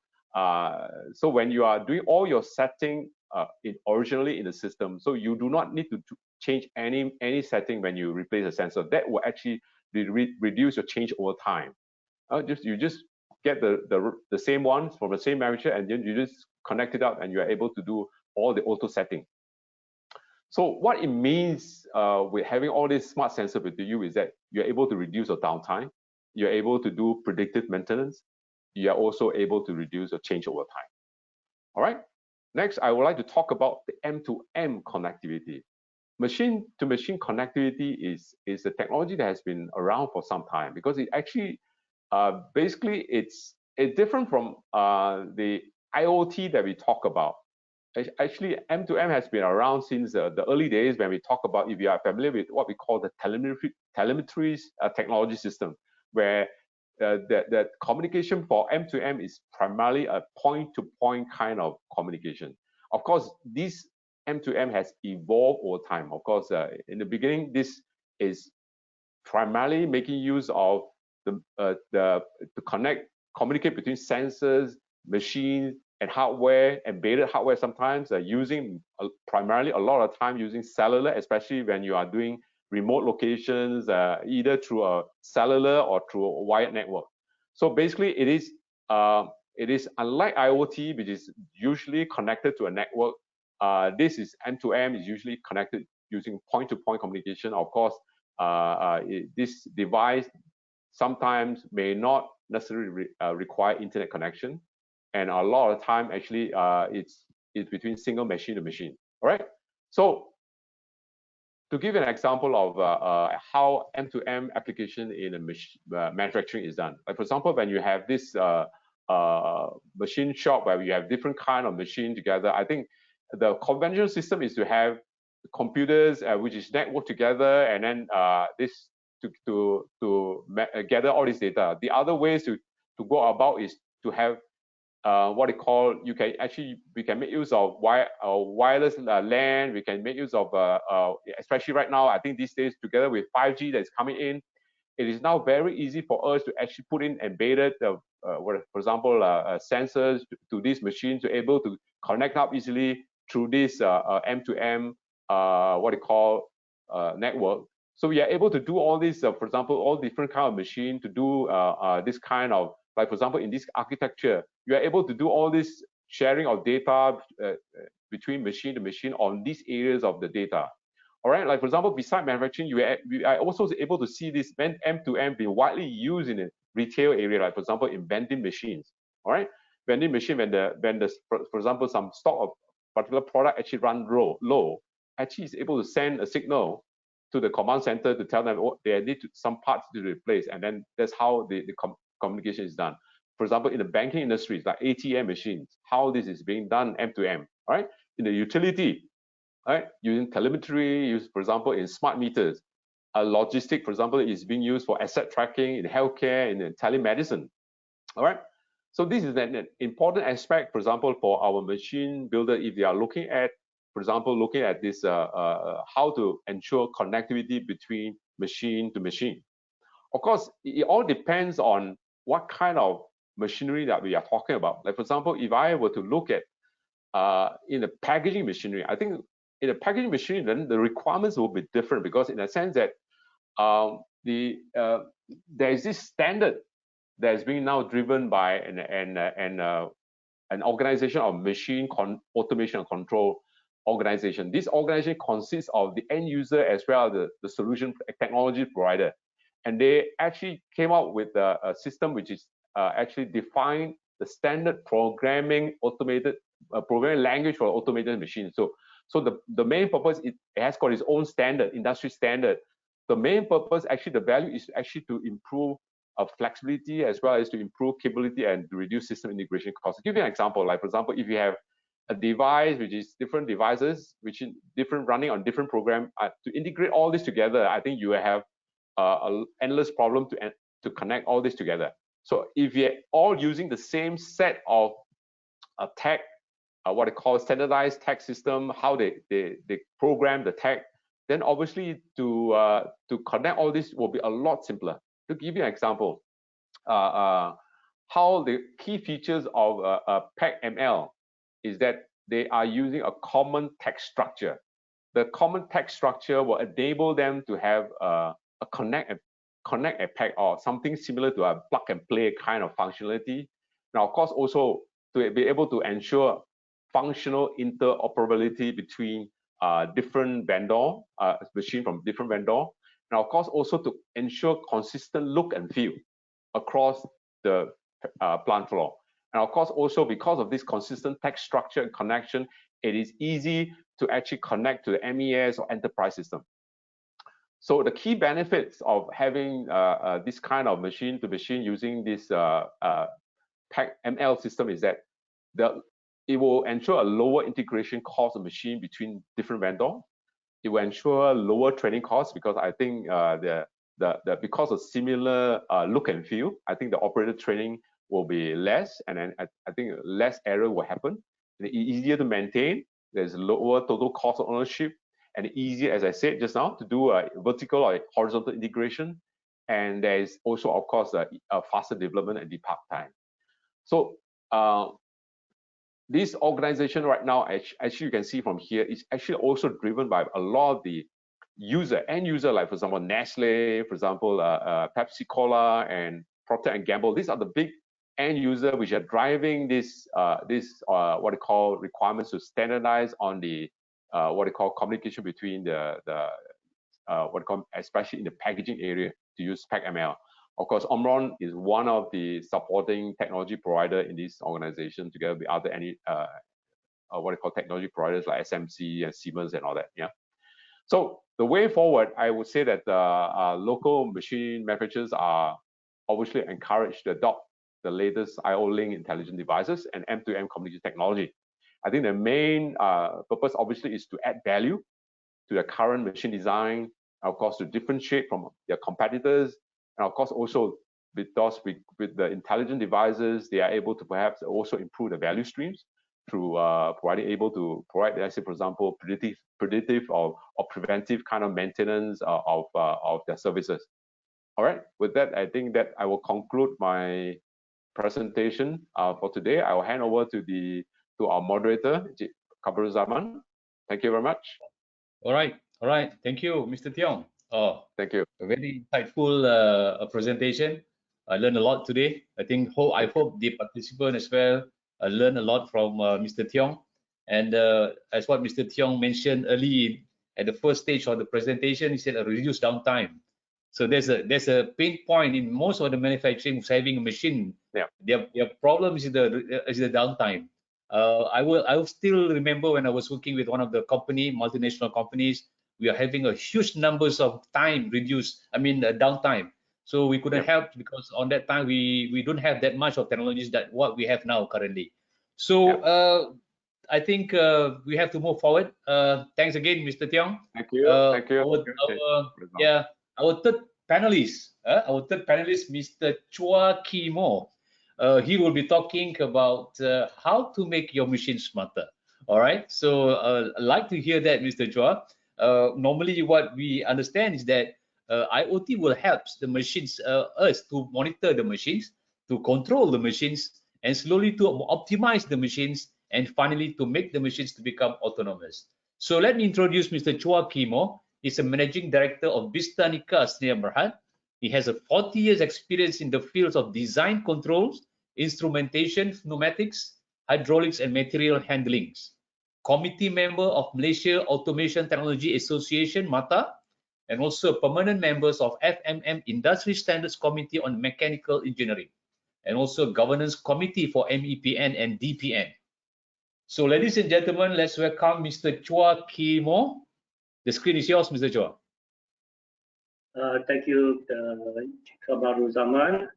Speaker 4: So when you are doing all your setting originally in the system, so you do not need to change any setting when you replace a sensor. That will actually reduce your change over time. You just get the same ones from the same manufacturer, and then you just connect it up, and you are able to do all the auto setting. So what it means with having all this smart sensor with you is that you're able to reduce your downtime, you're able to do predictive maintenance, you are also able to reduce your change over time. All right. Next, I would like to talk about the M2M connectivity. Machine-to-machine connectivity is a technology that has been around for some time, because it actually basically it's different from the IoT that we talk about. Actually, M2M has been around since the early days, when we talk about, if you are familiar with what we call the telemetry technology system, where the communication for M2M is primarily a point-to-point kind of communication. Of course, this M2M has evolved over time. Of course, in the beginning, this is primarily making use of to communicate between sensors, machines, and hardware, embedded hardware sometimes, using primarily a lot of time using cellular, especially when you are doing remote locations, either through a cellular or through a wired network. So basically it is unlike IoT, which is usually connected to a network. This is M2M, is usually connected using point-to-point communication. Of course, this device sometimes may not necessarily require internet connection, and a lot of time actually it's between single machine to machine. All right. So to give you an example of how M2M application in a manufacturing is done, like for example, when you have this machine shop where you have different kind of machine together, I think the conventional system is to have computers which is networked together, and then this to gather all this data. The other ways to go about is to have what they call, we can make use of wireless LAN. We can make use of especially right now, I think these days, together with 5G that's coming in, it is now very easy for us to actually put in embedded, for example, sensors to these machines, to able to connect up easily through this M2M what they call network. So we are able to do all this, for example, all different kind of machine to do this kind of, like for example, in this architecture, you are able to do all this sharing of data between machine to machine on these areas of the data. All right, like for example, beside manufacturing, you are also able to see this M2M being widely used in the retail area, like for example, in vending machines. All right, vending machine, when the for example, some stock of particular product actually run low, actually is able to send a signal to the command center to tell them they need some parts to replace, and then that's how the communication is done. For example, in the banking industry, like ATM machines, how this is being done M2M. All right, in the utility, right, using telemetry, for example, in smart meters. Logistic, for example, is being used for asset tracking, in healthcare, in telemedicine. All right, so this is an important aspect, for example, for our machine builder, if they are looking at for example, looking at this, how to ensure connectivity between machine to machine. Of course, it all depends on what kind of machinery that we are talking about. Like, for example, if I were to look at in the packaging machinery, I think in the packaging machinery, then the requirements will be different, because in a sense that there is this standard that is being now driven by an organization of machine automation and control organization. This organization consists of the end user as well as the solution technology provider. And they actually came out with a system which is actually defined the standard programming programming language for automated machines. So the main purpose, it has got its own standard, industry standard. The main purpose, actually, the value is actually to improve flexibility as well as to improve capability and to reduce system integration costs. I'll give you an example. Like, for example, if you have a device which is different devices, which is different running on different program, to integrate all this together, I think you have an endless problem to connect all this together. So if you're all using the same set of tag, what they call standardized tag system, how they program the tag, then obviously to connect all this will be a lot simpler. To give you an example, how the key features of PAC-ML is that they are using a common tag structure. The common tag structure will enable them to have a connect a pack or something similar to a plug and play kind of functionality. Now, of course, also to be able to ensure functional interoperability between different vendor, machine from different vendor. Now, of course, also to ensure consistent look and feel across the plant floor. And of course, also because of this consistent tag structure and connection, it is easy to actually connect to the MES or enterprise system. So the key benefits of having this kind of machine-to-machine using this PAC-ML system is that it will ensure a lower integration cost of machine between different vendors. It will ensure lower training costs, because I think because of similar look and feel, I think the operator training will be less, and then I think less error will happen. And it's easier to maintain. There's lower total cost of ownership, and easier, as I said just now, to do a vertical or horizontal integration. And there is also, of course, a faster development and debug time. So this organization right now, actually you can see from here, is actually also driven by a lot of the end user, like for example Nestle, for example Pepsi Cola and Procter & Gamble. These are the big end user which are driving this what they call requirements to standardize on the what they call communication between the what they call, especially in the packaging area, to use PAC-ML. Of course, Omron is one of the supporting technology provider in this organization, together with other what they call technology providers like SMC and Siemens and all that. Yeah. So the way forward, I would say that local machine manufacturers are obviously encouraged to adopt the latest IO-Link intelligent devices and M2M communication technology. I think the main purpose obviously is to add value to the current machine design, of course, to differentiate from their competitors, and of course also because with the intelligent devices, they are able to perhaps also improve the value streams through able to provide, let's say, for example, predictive or preventive kind of maintenance of their services. All right, with that, I think that I will conclude my presentation for today. I will hand over to our moderator, Kamaruzaman. Thank you very much.
Speaker 2: All right. Thank you, Mr. Tiong. Oh,
Speaker 4: thank you.
Speaker 2: A very insightful presentation. I learned a lot today. I hope the participants as well learn a lot from Mr. Tiong. And as what Mr. Tiong mentioned early at the first stage of the presentation, he said a reduced downtime. So there's a pain point in most of the manufacturing who's having a machine.
Speaker 4: Yeah.
Speaker 2: Their problem is the downtime. I will still remember when I was working with one of the multinational companies, we are having a huge numbers of time reduced. I mean downtime. So we couldn't help, because on that time we don't have that much of technologies that what we have now currently. So I think we have to move forward. Thanks again, Mr. Tiong.
Speaker 4: Thank you. Thank you.
Speaker 2: Our third panelist, Mr. Chua Kee Moh. He will be talking about how to make your machine smarter. All right. So I'd like to hear that, Mr. Chua. Normally, what we understand is that IoT will help the machines, us to monitor the machines, to control the machines, and slowly to optimize the machines, and finally to make the machines to become autonomous. So let me introduce Mr. Chua Kee Moh. He's a managing director of Bistanika Sdn Bhd. He has a 40 years experience in the fields of design controls, instrumentation, pneumatics, hydraulics, and material handlings. Committee member of Malaysia Automation Technology Association, MATA, and also permanent members of FMM Industry Standards Committee on Mechanical Engineering, and also Governance Committee for MEPN and DPN. So ladies and gentlemen, let's welcome Mr. Chua Kee Moh. The screen is yours, Mr. Chua.
Speaker 5: Thank you, Kamaruzaman.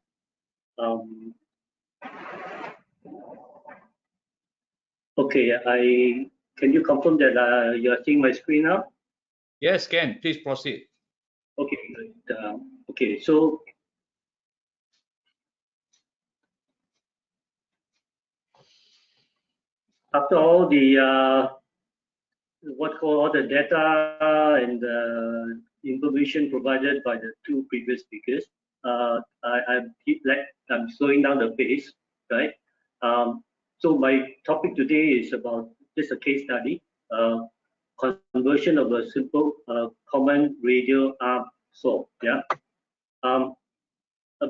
Speaker 5: Okay, can you confirm that you are seeing my screen now?
Speaker 2: Yes, Ken, please proceed.
Speaker 5: Okay, good. Okay, so after all the all the data and the information provided by the two previous speakers, I'm slowing down the pace, right? So my topic today is about just a case study, conversion of a simple common radio arm saw. Yeah.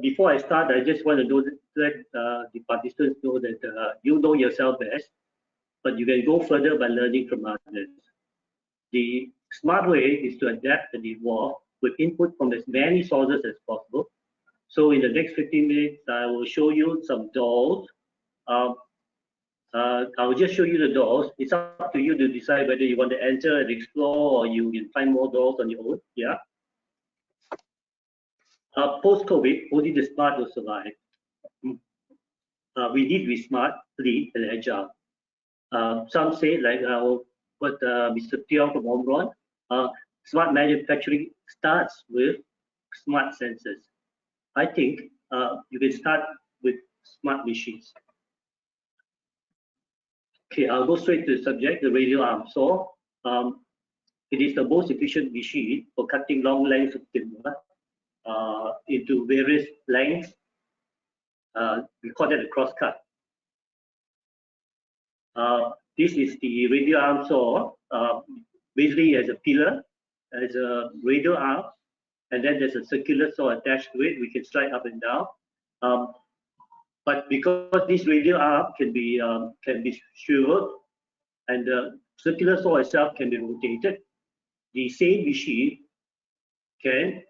Speaker 5: Before I start, I just want to let the participants know that you know yourself best, but you can go further by learning from others. The smart way is to adapt and evolve with input from as many sources as possible. So in the next 15 minutes, I will show you some dolls. I will just show you the dolls. It's up to you to decide whether you want to enter and explore, or you can find more dolls on your own. Yeah. Post-COVID, only the smart will survive. We need to be smart, lean, and agile. Some say, like what Mr. Tiong from Omron, smart manufacturing starts with smart sensors. I think you can start with smart machines. Okay, I'll go straight to the subject, the radio arm saw. It is the most efficient machine for cutting long lengths of timber into various lengths. We call that a crosscut. This is the radio arm saw. Basically, as a pillar, as a radio arm, and then there's a circular saw attached to it. We can slide up and down. But because this radio arm can be swiveled, and the circular saw itself can be rotated, the same machine can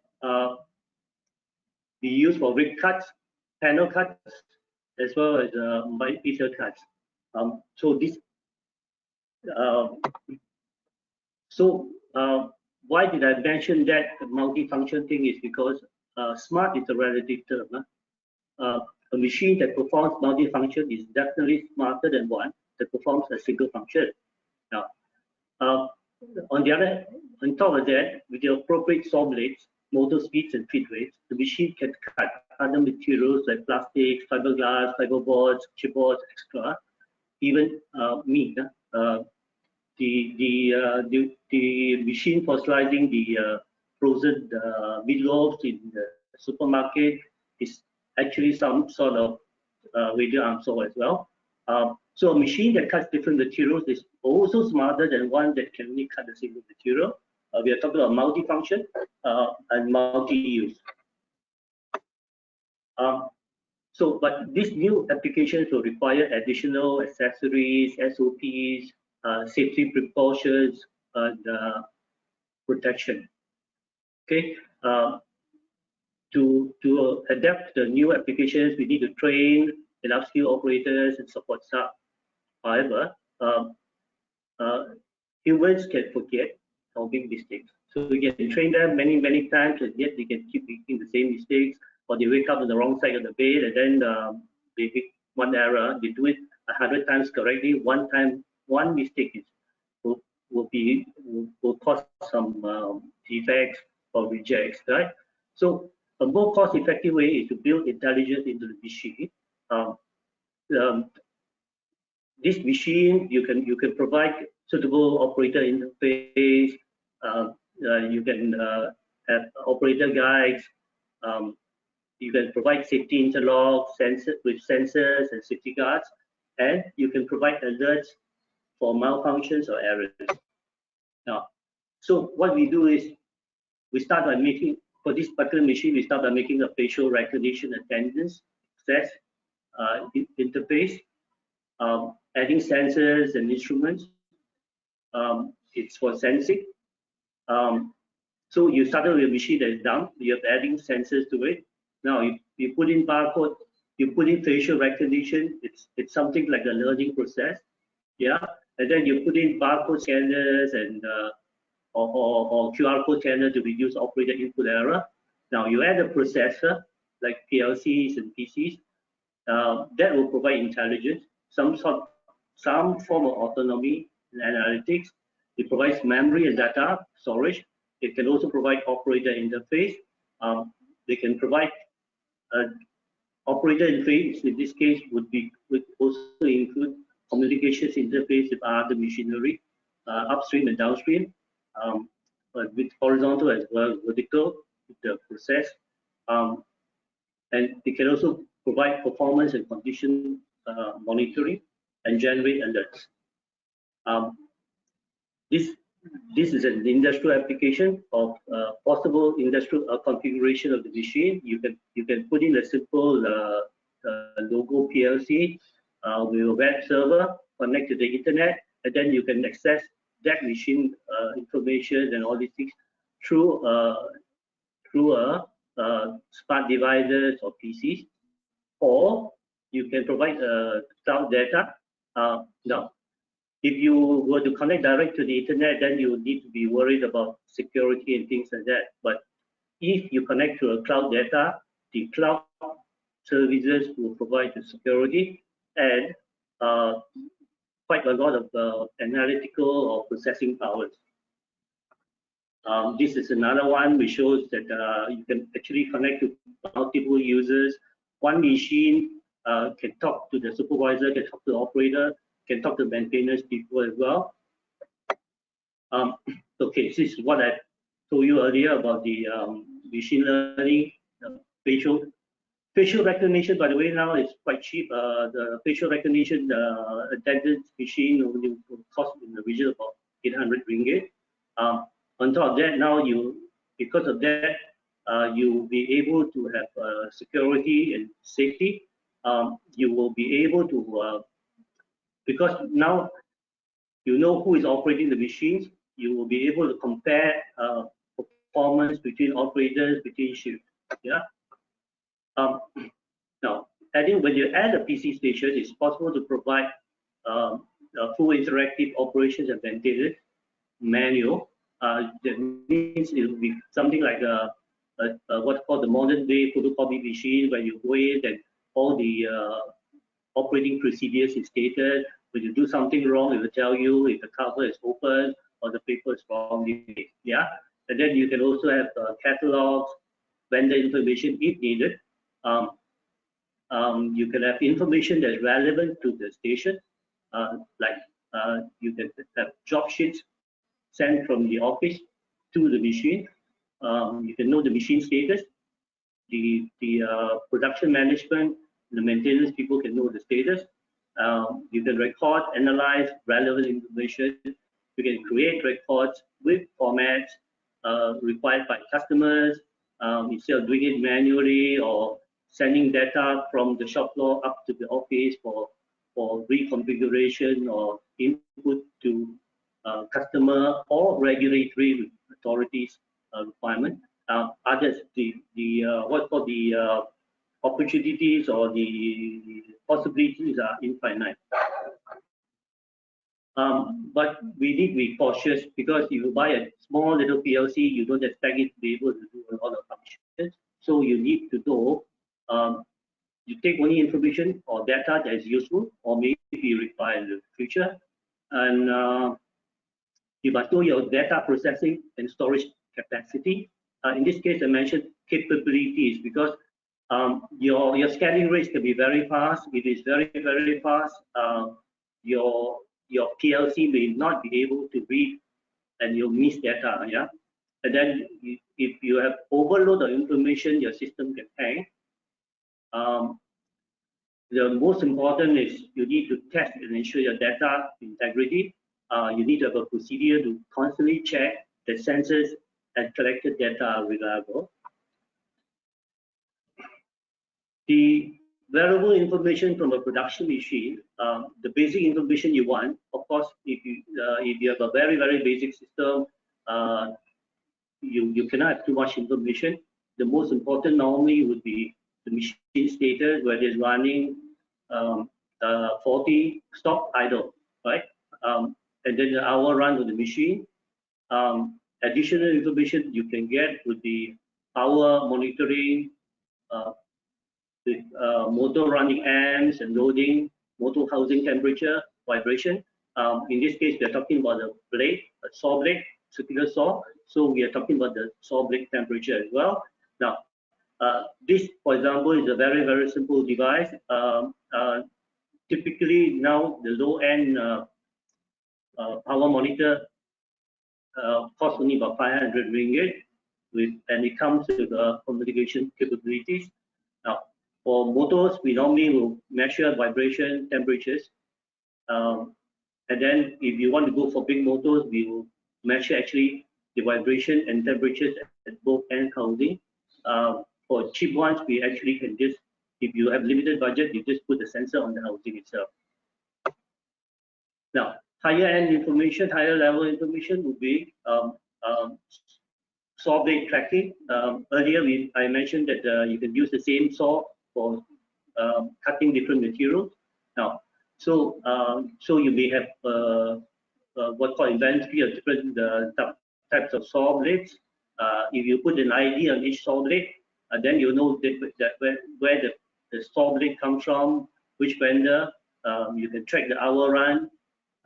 Speaker 5: be used for rig cuts, panel cuts, as well as meter cuts. Why did I mention that multifunction thing is because smart is a relative term. A machine that performs multifunction is definitely smarter than one that performs a single function. Now, on top of that, with the appropriate saw blades, motor speeds, and feed rates, the machine can cut other materials like plastics, fiberglass, fiberboards, chipboards, etc. Even meat. The machine for slicing the frozen meatloaves in the supermarket is actually some sort of radio arm saw as well. So a machine that cuts different materials is also smarter than one that can only cut a single material. We are talking about multifunction and multi-use. But these new applications will require additional accessories, SOPs, safety precautions, and protection. Okay. To adapt the new applications, we need to train and upskill operators and support staff. However, humans can forget or make mistakes. So we can train them many times, and yet they can keep making the same mistakes, or they wake up on the wrong side of the bed, and then they make one error. They do it 100 times correctly. One mistake will cause some defects or rejects, right? So a more cost-effective way is to build intelligence into the machine. This machine, you can provide suitable operator interface. You can have operator guides. You can provide safety interlocks with sensors and safety guards, and you can provide alerts for malfunctions or errors. Now, so what we do is we start by making, for this particular machine, we start by making a facial recognition attendance access interface, adding sensors and instruments. It's for sensing. So you started with a machine that is dumb, you're adding sensors to it. Now you put in barcode, you put in facial recognition, it's something like a learning process. Yeah, and then you put in barcode scanners and or QR code scanner to reduce operator input error. Now you add a processor like PLCs and PCs that will provide intelligence, some form of autonomy and analytics. It provides memory and data storage. It can also provide operator interface. They can provide operator interface. In this case, would also include communications interface with other machinery, upstream and downstream, with horizontal as well as vertical with the process. And it can also provide performance and condition monitoring and generate alerts. This is an industrial application of possible industrial configuration of the machine. You can put in a simple logo PLC with a web server, connect to the internet, and then you can access that machine information and all these things through smart devices or PCs, or you can provide cloud data. Now, if you were to connect direct to the internet, then you need to be worried about security and things like that. But if you connect to a cloud data, the cloud services will provide the security and quite a lot of analytical or processing powers. This is another one which shows that you can actually connect to multiple users. One machine can talk to the supervisor, can talk to the operator, can talk to maintenance people as well. Okay, this is what I told you earlier about the machine learning, facial recognition. By the way, now it's quite cheap. The facial recognition attendance machine only cost in the region of about 800 ringgit. On top of that, now because of that, you'll be able to have security and safety. You will be able to because now you know who is operating the machines, you will be able to compare performance between operators, between shifts. Yeah. Now, when you add a PC station, it's possible to provide a full interactive operations and maintenance manual. That means it will be something like what's called the modern day photocopy machine, where you go in and all the operating procedures is stated. When you do something wrong, it will tell you if the cover is open or the paper is wrongly made. Yeah, and then you can also have catalogs, vendor information if needed. You can have information that's relevant to the station, like you can have job sheets sent from the office to the machine. You can know the machine status. The production management, the maintenance people can know the status. You can record, analyze relevant information. You can create records with formats required by customers instead of doing it manually or sending data from the shop floor up to the office for reconfiguration or input to customer or regulatory authorities requirement. Others, what's called the opportunities or the possibilities are infinite. But we need to be cautious, because if you buy a small little PLC, you don't expect it to be able to do a lot of functions. So you need to know, you take only information or data that is useful or maybe required in the future, and you must know your data processing and storage capacity. In this case, I mentioned capabilities, because your scanning rates can be very fast. If it's very, very fast, your PLC may not be able to read and you'll miss data. Yeah, and then if you have overload of information, your system can hang. The most important is you need to test and ensure your data integrity. You need to have a procedure to constantly check that sensors and collected data are reliable. The valuable information from a production machine, the basic information you want, of course, if you have a very basic system, you cannot have too much information. The most important normally would be the machine status, whether it's running 40, stop, idle, right? And then the hour run of the machine. Additional information you can get would be power monitoring, with motor running amps and loading, motor housing temperature, vibration. In this case, we are talking about a blade, a saw blade, circular saw. So we are talking about the saw blade temperature as well. Now, this, for example, is a very simple device. Typically now the low-end power monitor costs only about 500 ringgit, and it comes with communication capabilities. Now, for motors, we normally will measure vibration temperatures, and then if you want to go for big motors, we will measure actually the vibration and temperatures at both end housing. For cheap ones, we actually can just, if you have limited budget, you just put the sensor on the housing itself. Now, higher end information, higher level information would be saw blade tracking. Earlier, I mentioned that you can use the same saw for cutting different materials. Now, so you may have what's called inventory of different types of saw blades. If you put an ID on each saw blade, then you know that where the saw blade comes from, which vendor. You can track the hour run,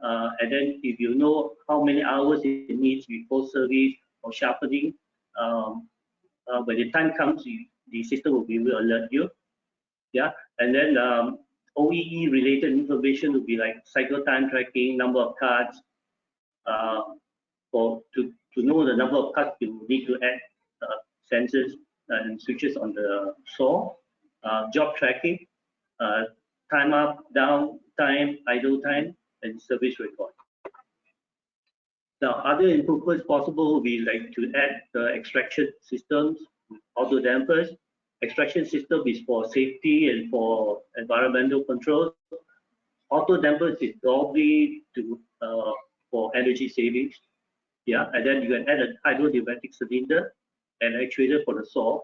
Speaker 5: and then if you know how many hours it needs before service or sharpening, when the time comes, the system will be able to alert you. Yeah, and then OEE related information would be like cycle time tracking, number of cuts. To know the number of cuts, you need to add sensors and switches on the saw. Job tracking, time up, down time, idle time, and service record. Now, other improvements possible would be like to add extraction systems, auto dampers. Extraction system is for safety and for environmental control. Auto dampers is probably for energy savings. Yeah, and then you can add a hydrodynamic cylinder and actuator for the saw.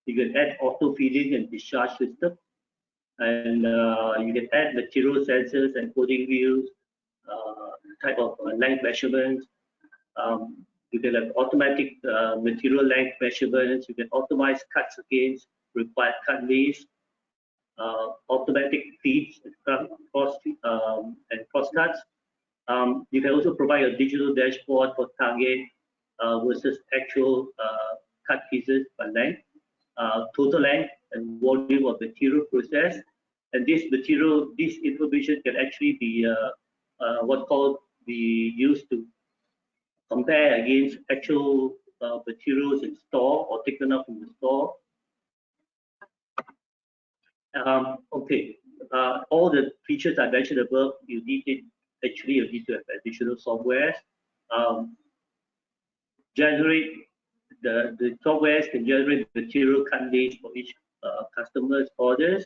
Speaker 5: You can add auto feeding and discharge system, and you can add material sensors and coding wheels, type of length measurements. You can have automatic material length measurements. You can optimize cuts against required cut lengths, automatic feeds and cross cuts. You can also provide a digital dashboard for target versus actual cut pieces by length, total length and volume of material processed. And this information can actually be be used to compare against actual materials in store or taken up from the store. Okay, all the features I mentioned above, you need to have additional software. Generate the softwares can generate material cut dates for each customer's orders.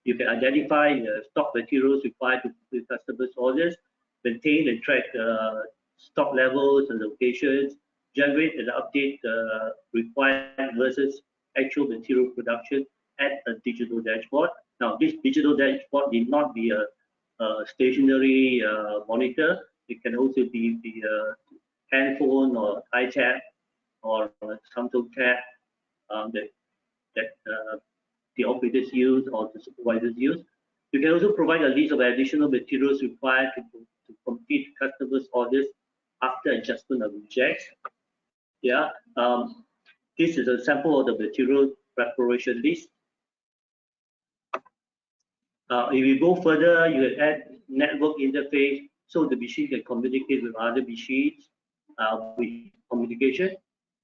Speaker 5: You can identify the stock materials required to fulfill customers' orders, maintain and track stock levels and locations, generate and update required versus actual material production at a digital dashboard. Now, this digital dashboard need not be a stationary monitor. It can also be the handphone or iTab or Samsung Tab that the operators use or the supervisors use. You can also provide a list of additional materials required to complete customers' orders after adjustment of rejects. Yeah, this is a sample of the material preparation list. If you go further, you can add network interface, so the machine can communicate with other machines with communication.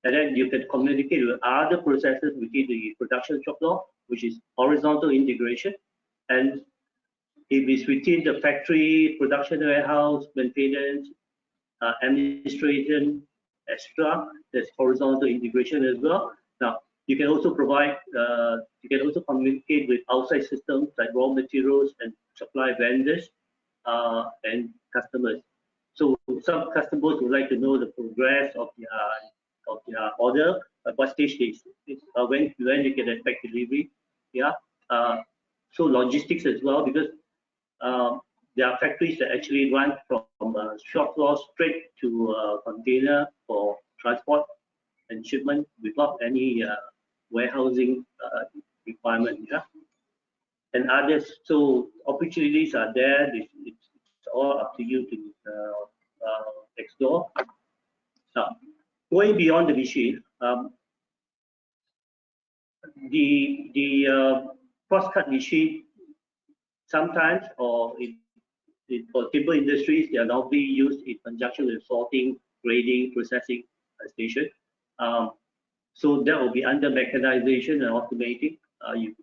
Speaker 5: And then you can communicate with other processes within the production shop floor, which is horizontal integration. And if it's within the factory, production warehouse, maintenance, administration, extra, there's horizontal integration as well. Now, you can also provide, you can also communicate with outside systems like raw materials and supply vendors and customers. So some customers would like to know the progress of their order, at what stage when they can expect delivery. Yeah. So logistics as well, because there are factories that actually run from shop floor straight to container for transport and shipment without any warehousing requirement. Yeah. And others, so opportunities are there. It's all up to you to explore. Now, going beyond the machine, the cross-cut machine sometimes, or for timber industries, they are normally used in conjunction with sorting, grading, processing station. So that will be under mechanization and automating.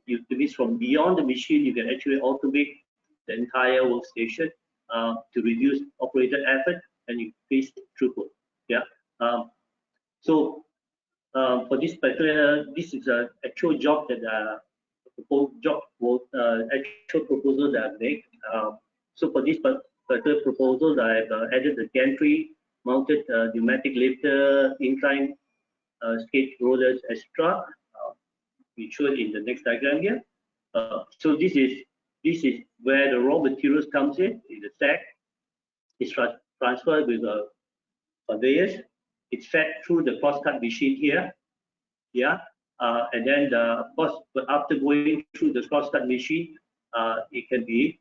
Speaker 5: It means from beyond the machine, you can actually automate the entire workstation to reduce operator effort and increase throughput. Yeah. So for this particular, this is an actual job that actual proposal that I make. So for this particular proposal, I've added the gantry mounted pneumatic lifter, incline skate rollers, extra. We show it in the next diagram here. So this is where the raw materials comes in the stack. It's transferred with conveyors. It's fed through the cross-cut machine here. Yeah. And then, of course, after going through the cross-cut machine, it can be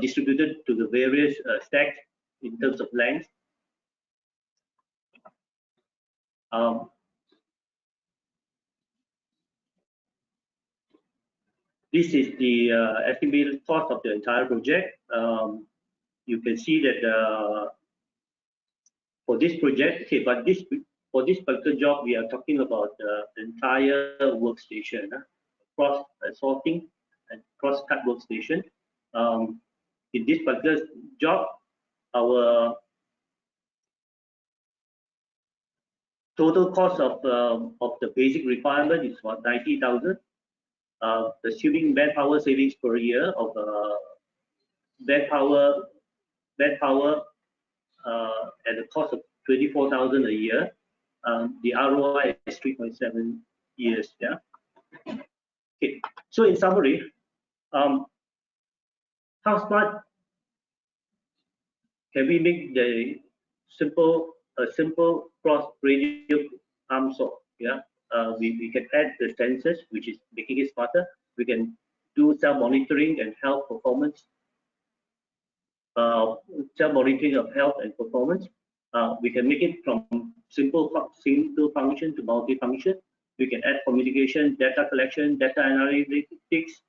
Speaker 5: distributed to the various stacks in terms of length. This is the estimated cost of the entire project. You can see that for this project, okay, but for this particular job, we are talking about the entire workstation, cross sorting and cross-cut workstation. In this particular job, our total cost of the basic requirement is about 90,000. Assuming manpower savings per year of manpower at the cost of 24,000 a year, the ROI is 3.7 years. Yeah. Okay. So in summary, how smart can we make the simple cross radial arm saw? Yeah. We can add the sensors, which is making it smarter. We can do self-monitoring and health performance. Self-monitoring of health and performance. We can make it from single function to multi-function. We can add communication, data collection, data analytics,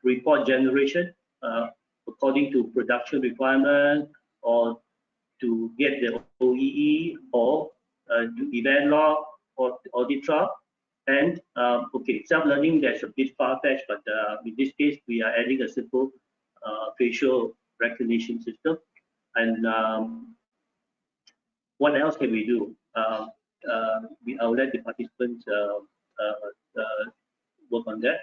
Speaker 5: report generation according to production requirement, or to get the OEE, or do event log or audit trail. And okay, self-learning, that's a bit far-fetched, but in this case, we are adding a simple facial recognition system. And what else can we do? I'll let the participants work on that.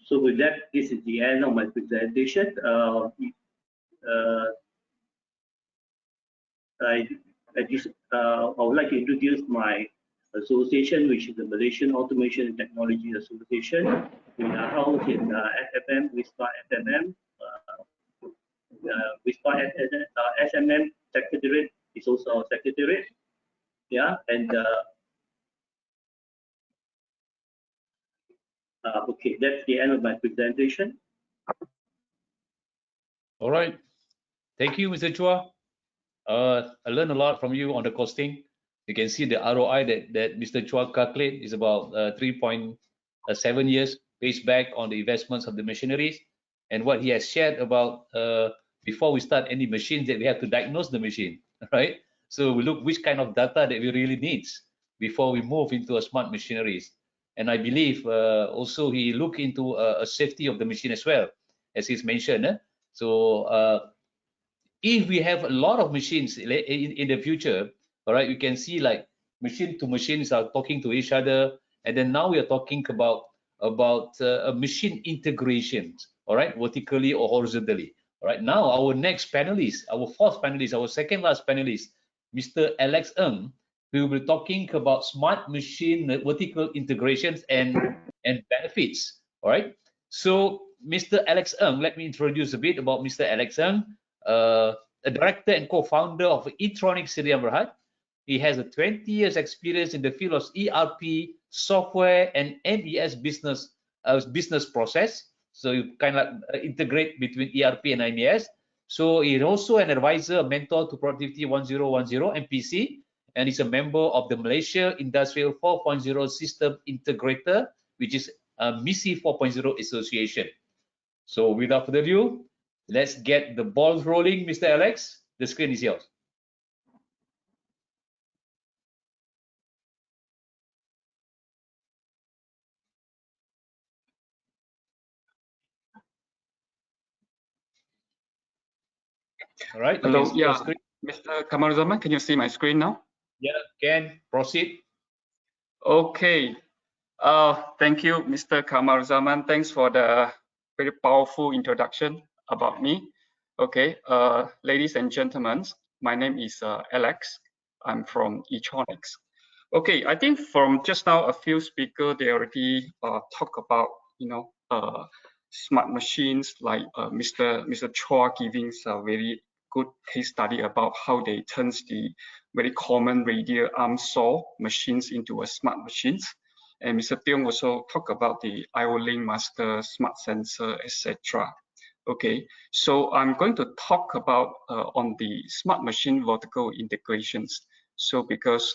Speaker 5: So with that, this is the end of my presentation. I would like to introduce my association, which is the Malaysian Automation and Technology Association. We are housed in FMM, WISPA FMM. WISPA SMM Secretariat is also our secretariat. Yeah, and okay, that's the end of my presentation.
Speaker 2: All right. Thank you, Mr. Chua. I learned a lot from you on the costing. You can see the ROI that Mr. Chua calculate is about 3.7 years based back on the investments of the machineries. and what he has shared about before we start any machines, that we have to diagnose the machine, right? So we look which kind of data that we really needs before we move into a smart machineries. And I believe also he look into a safety of the machine as well, as he's mentioned. So if we have a lot of machines in the future, all right, we can see like machine to machines are talking to each other, and then now we are talking about machine integrations, all right, vertically or horizontally. All right, now our next panelist, our fourth panelist, our second last panelist, Mr. Alex Ng, we will be talking about smart machine vertical integrations and benefits. All right, so Mr. Alex Ng, let me introduce a bit about Mr. Alex Ng. A director and co-founder of Etronix Sdn Bhd. He has a 20 years experience in the field of ERP, software, and MES business process. So you kind of integrate between ERP and MES. So he's also an advisor, a mentor to Productivity 1010 MPC, and he's a member of the Malaysia Industrial 4.0 System Integrator, which is MISI 4.0 Association. So without further ado, let's get the balls rolling, Mr. Alex. The screen is yours. All right.
Speaker 6: Hello. Yeah, Mr. Kamaruzaman, can you see my screen now?
Speaker 2: Yeah, can proceed.
Speaker 6: Okay. Thank you, Mr. Kamaruzaman. Thanks for the very powerful introduction about me. Okay. Ladies and gentlemen, my name is Alex. I'm from Etronix. Okay. I think from just now, a few speakers they already talk about smart machines, like Mr. Chua giving a very good case study about how they turns the very common radial arm saw machines into a smart machines. And Mr. Tiong also talk about the IO-Link master, smart sensor, etc. Okay, so I'm going to talk about on the smart machine vertical integrations. So because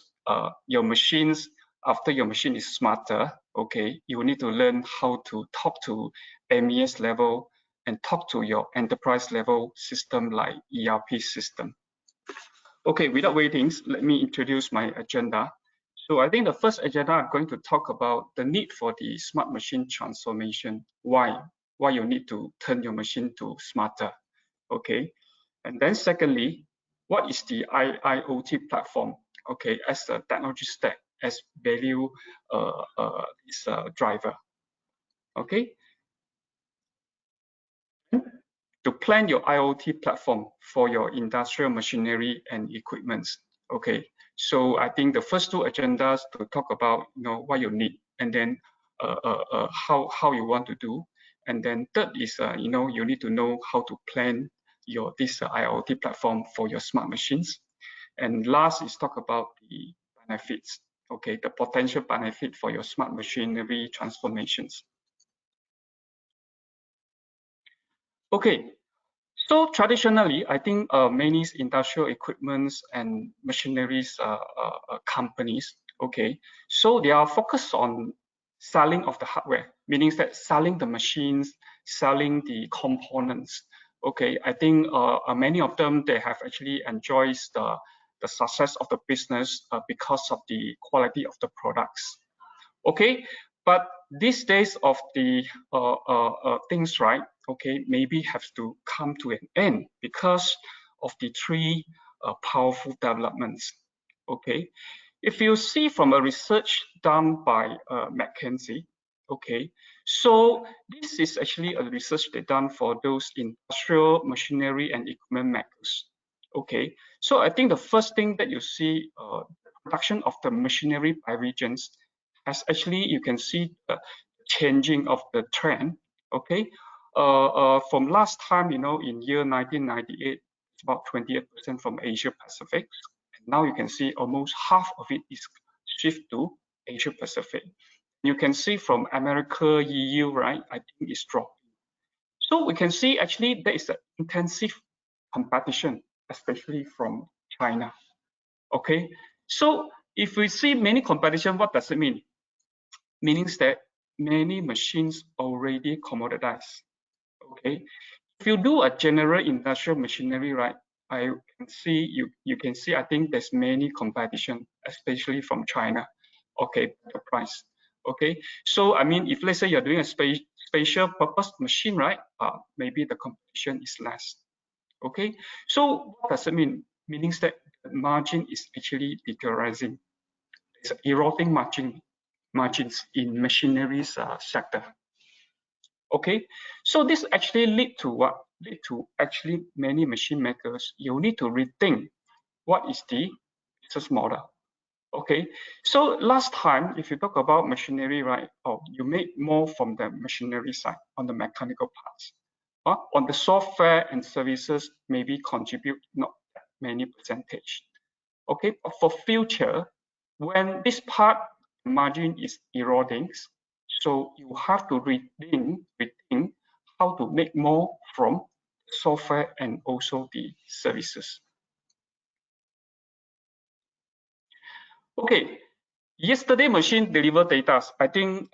Speaker 6: your machines, after your machine is smarter, okay, you need to learn how to talk to MES level and talk to your enterprise level system like ERP system. Okay, without waiting, let me introduce my agenda. So I think the first agenda, I'm going to talk about the need for the smart machine transformation. Why you need to turn your machine to smarter. Okay, and then secondly, what is the IoT platform? Okay, as a technology stack, as value is a driver. Okay, to plan your IoT platform for your industrial machinery and equipment. Okay, so I think the first two agendas to talk about what you need, and then how you want to do, and then third is you need to know how to plan this IoT platform for your smart machines, and last is talk about the benefits. Okay, the potential benefit for your smart machinery transformations. Okay, so traditionally, I think many industrial equipments and machineries companies, okay, so they are focused on selling of the hardware, meaning that selling the machines, selling the components. Okay, I think many of them, they have actually enjoyed the success of the business because of the quality of the products. Okay, but these days of the things, right? Okay, maybe have to come to an end because of the three powerful developments. Okay, if you see from a research done by McKinsey, okay, so this is actually a research they done for those industrial machinery and equipment makers. Okay, so I think the first thing that you see, production of the machinery by regions, as actually you can see the changing of the trend. Okay, from last time, in year 1998, it's about 28% from Asia Pacific. And now you can see almost half of it is shift to Asia Pacific. You can see from America, EU, right? I think it's dropping. So we can see actually there is an intensive competition, especially from China. Okay, so if we see many competition, what does it mean? Meaning that many machines already commoditized. Okay, if you do a general industrial machinery, right, I can see you can see I think there's many competition, especially from China. Okay, the price. Okay, so I mean, if let's say you're doing a spatial purpose machine, right, maybe the competition is less. Okay, so what does it mean? Meaning that the margin is actually deteriorating. It's eroding margins in machineries sector. Okay, so this actually lead to what? Lead to actually many machine makers, you need to rethink what is the business model. Okay, so last time, if you talk about machinery, right, you make more from the machinery side on the mechanical parts. On the software and services, maybe contribute not that many percentage. Okay, but for future, when this part margin is eroding, so you have to rethink how to make more from software and also the services. Okay, yesterday machine deliver data. I think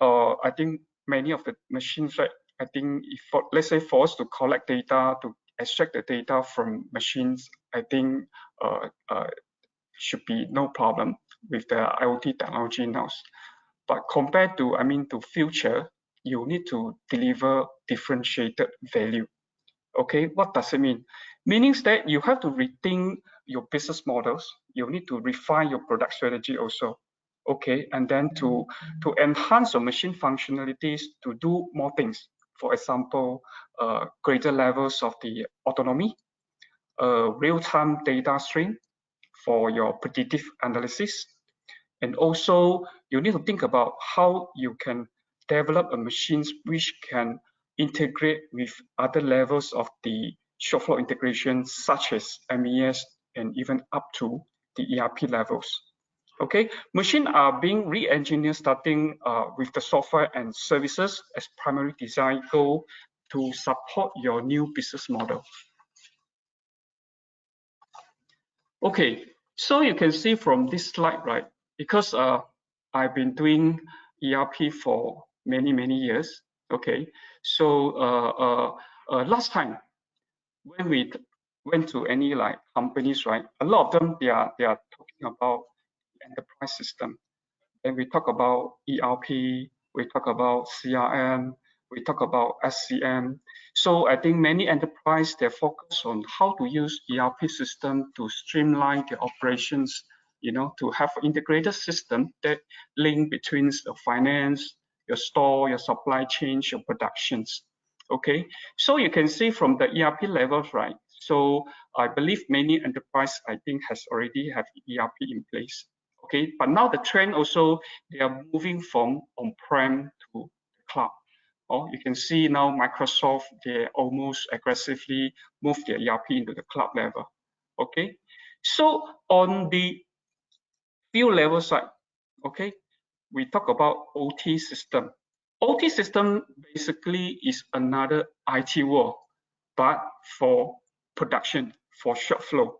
Speaker 6: many of the machines, right? I think if let's say for us to collect data, to extract the data from machines, I think should be no problem with the IoT technology now. But compared to, I mean, to future, you need to deliver differentiated value. Okay, what does it mean? Meaning that you have to rethink your business models. You need to refine your product strategy also. Okay, and then to enhance your machine functionalities to do more things. For example, greater levels of the autonomy, real-time data stream for your predictive analysis. And also, you need to think about how you can develop a machines which can integrate with other levels of the shop floor integration, such as MES and even up to the ERP levels. Okay, machines are being re-engineered starting with the software and services as primary design goal to support your new business model. Okay, so you can see from this slide, right? Because I've been doing ERP for many years. Okay, so last time when we went to any like companies, right? A lot of them they are talking about enterprise system, and we talk about ERP, we talk about CRM, we talk about SCM. So I think many enterprise they focus on how to use ERP system to streamline their operations, you know, to have integrated system that link between the finance, your store, your supply chain, your productions. Okay, so you can see from the ERP levels, right? So I believe many enterprise I think has already have ERP in place. Okay, but now the trend also they are moving from on-prem to cloud. You can see now Microsoft they almost aggressively move their ERP into the cloud level. Okay, so on the field level side, okay, we talk about OT system. OT system basically is another IT world, but for production, for shop floor.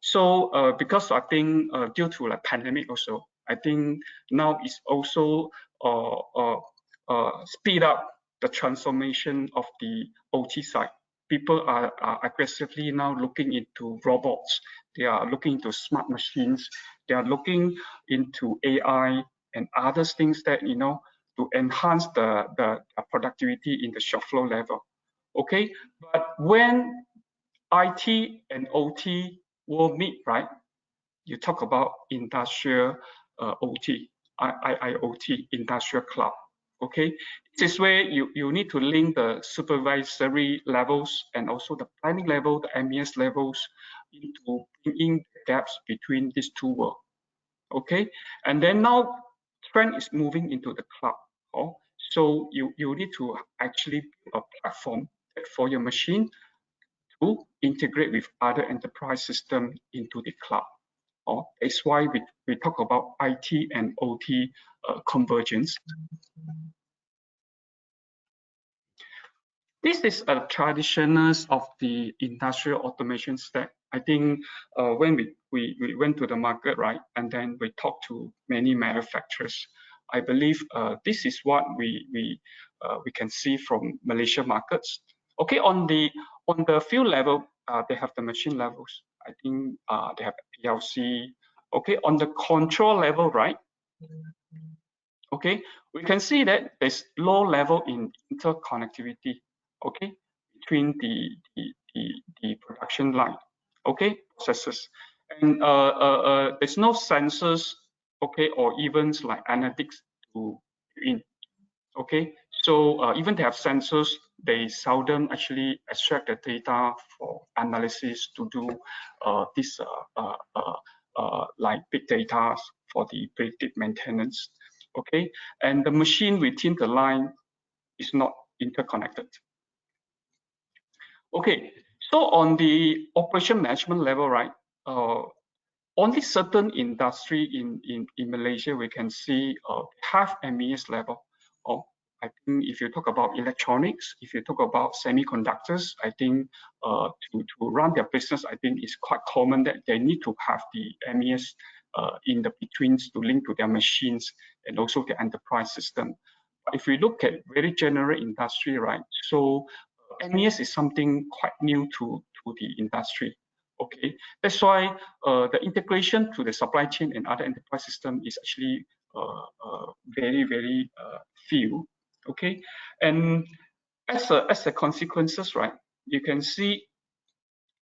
Speaker 6: So because I think due to like pandemic also, I think now it's also speed up the transformation of the OT side. People are aggressively now looking into robots. They are looking into smart machines. They are looking into AI and other things that, you know, to enhance the productivity in the shop floor level. Okay, but when IT and OT will meet, right? You talk about industrial OT, IoT, industrial cloud. Okay, this is where you need to link the supervisory levels and also the planning level, the MES levels, into bringing gaps between these two worlds. Okay, and then now trend is moving into the cloud. So you need to actually build a platform for your machine to integrate with other enterprise systems into the cloud. That's why we talk about IT and OT convergence. This is a traditional of the industrial automation stack. I think when we went to the market, right, and then we talked to many manufacturers, I believe this is what we can see from Malaysia markets. Okay, on the field level, they have the machine levels. I think they have PLC. Okay, on the control level, right? Okay, we can see that there's low level in interconnectivity. Okay, between the production line. Okay, processes, and there's no sensors. Okay, or even like analytics to in. Okay, so even they have sensors, they seldom actually extract the data for analysis to do this like big data for the predictive maintenance. Okay, and the machine within the line is not interconnected. Okay, so on the operation management level, right? Only certain industry in Malaysia we can see have MES level. I think if you talk about electronics, if you talk about semiconductors, I think to run their business, I think it's quite common that they need to have the MES in the betweens to link to their machines and also the enterprise system. But if we look at very general industry, right? So MES is something quite new to the industry. Okay, that's why the integration to the supply chain and other enterprise system is actually very few. Okay, and as a consequences, right? You can see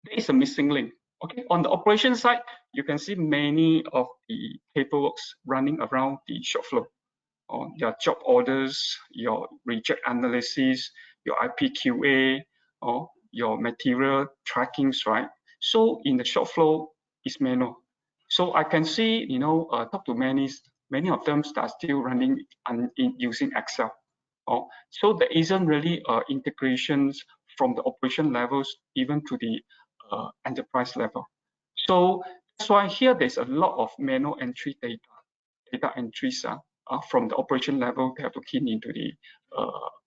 Speaker 6: there is a missing link. Okay, on the operation side, you can see many of the paperworks running around the shop floor. Your job orders, your reject analysis, your IPQA, or your material trackings, right? So in the shop floor is manual. So I can see, talk to many of them that are still running using Excel. So there isn't really integrations from the operation levels even to the enterprise level. So that's why here there's a lot of manual entry data entries from the operation level. They have to key into the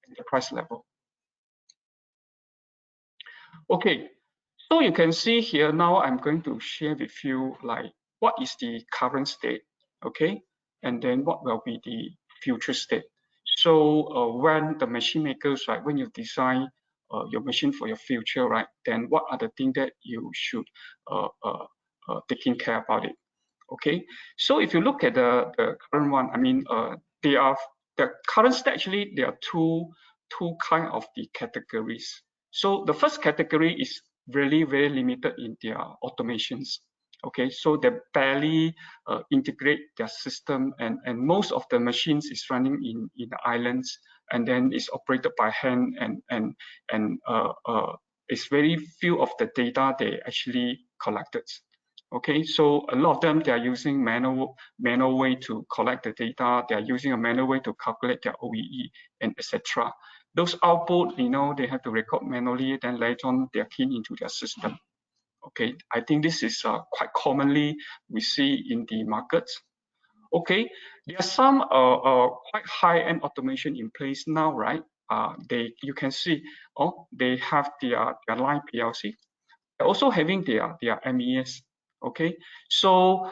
Speaker 6: enterprise level. Okay, so you can see here now I'm going to share with you like what is the current state, okay, and then what will be the future state. So when the machine makers, right, when you design your machine for your future, right, then what are the things that you should taking care about it. Okay, so if you look at the current one, I mean, the current state actually there are two kind of the categories. So the first category is really very limited in their automations. Okay, so they barely integrate their system, and most of the machines is running in the islands, and then it's operated by hand, and it's very few of the data they actually collected. Okay, so a lot of them, they are using manual way to collect the data. They are using a manual way to calculate their OEE and etc. Those output, they have to record manually, then later on they're keyed into their system. Okay, I think this is quite commonly we see in the markets. Okay, there are some quite high-end automation in place now, right? You can see, they have their line PLC. They're also having their MES. Okay, so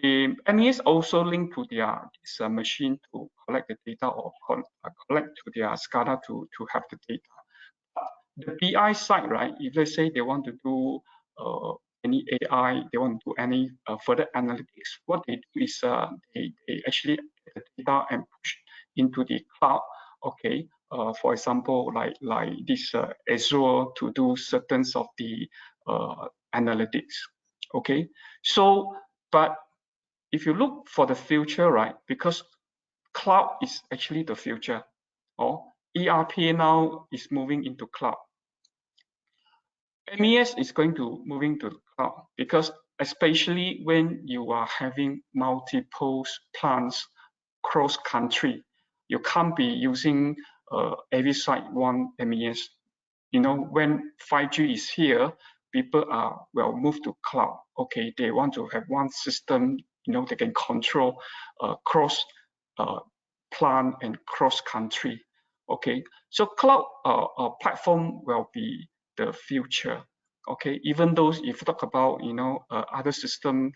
Speaker 6: the MES also linked to this machine to collect the data or collect to their SCADA to have the data. The BI side, right? If they say they want to do any AI, they want to do any further analytics, what they do is they actually get the data and push into the cloud. Okay, for example, like this Azure to do certain of the analytics. Okay, so but if you look for the future, right, because cloud is actually the future, or ERP now is moving into cloud. MES is going to moving to cloud because especially when you are having multiple plants cross country, you can't be using every site one MES. When 5G is here, people are move to cloud. Okay, they want to have one system. They can control cross plant and cross country. Okay, so cloud platform will be the future. Okay, even though if you talk about other system,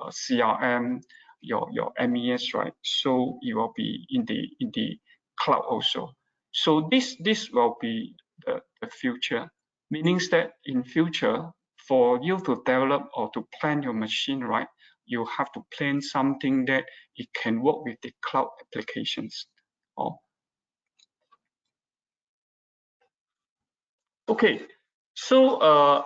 Speaker 6: CRM, your MES, right? So it will be in the cloud also. So this will be the future, meaning that in future, for you to develop or to plan your machine, right, you have to plan something that it can work with the cloud applications. Okay, so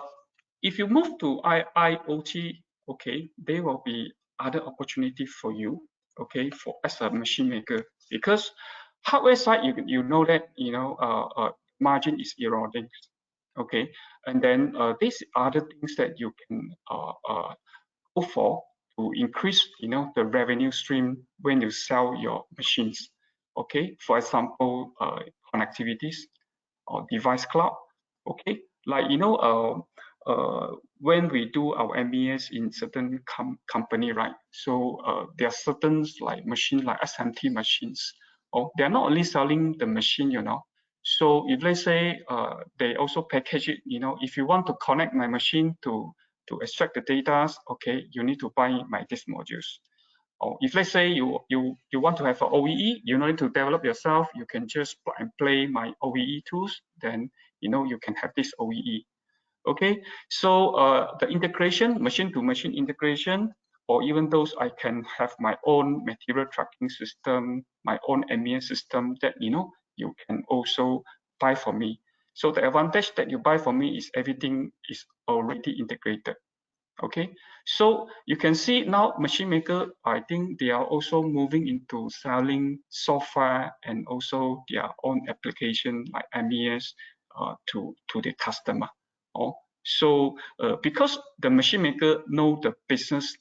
Speaker 6: if you move to IoT, okay, there will be other opportunity for you, okay, for as a machine maker, because hardware side, you know that margin is eroding, okay, and then these other things that you can go for to increase the revenue stream when you sell your machines, okay. For example, connectivities or device cloud, okay, like when we do our MES in certain company, right, so there are certain like machine like SMT machines, they're not only selling the machine, so if let's say they also package it, if you want to connect my machine to extract the data, okay, you need to buy my this modules. Or if let's say you want to have an OEE, you don't need to develop yourself, you can just plug and play my OEE tools, then you can have this OEE. Okay, so the integration, machine to machine integration, or even those I can have my own material tracking system, my own MES system that you can also buy for me. So the advantage that you buy for me is everything is already integrated. Okay, so you can see now machine maker, I think they are also moving into selling software and also their own application like MES to the customer. So because the machine maker know the business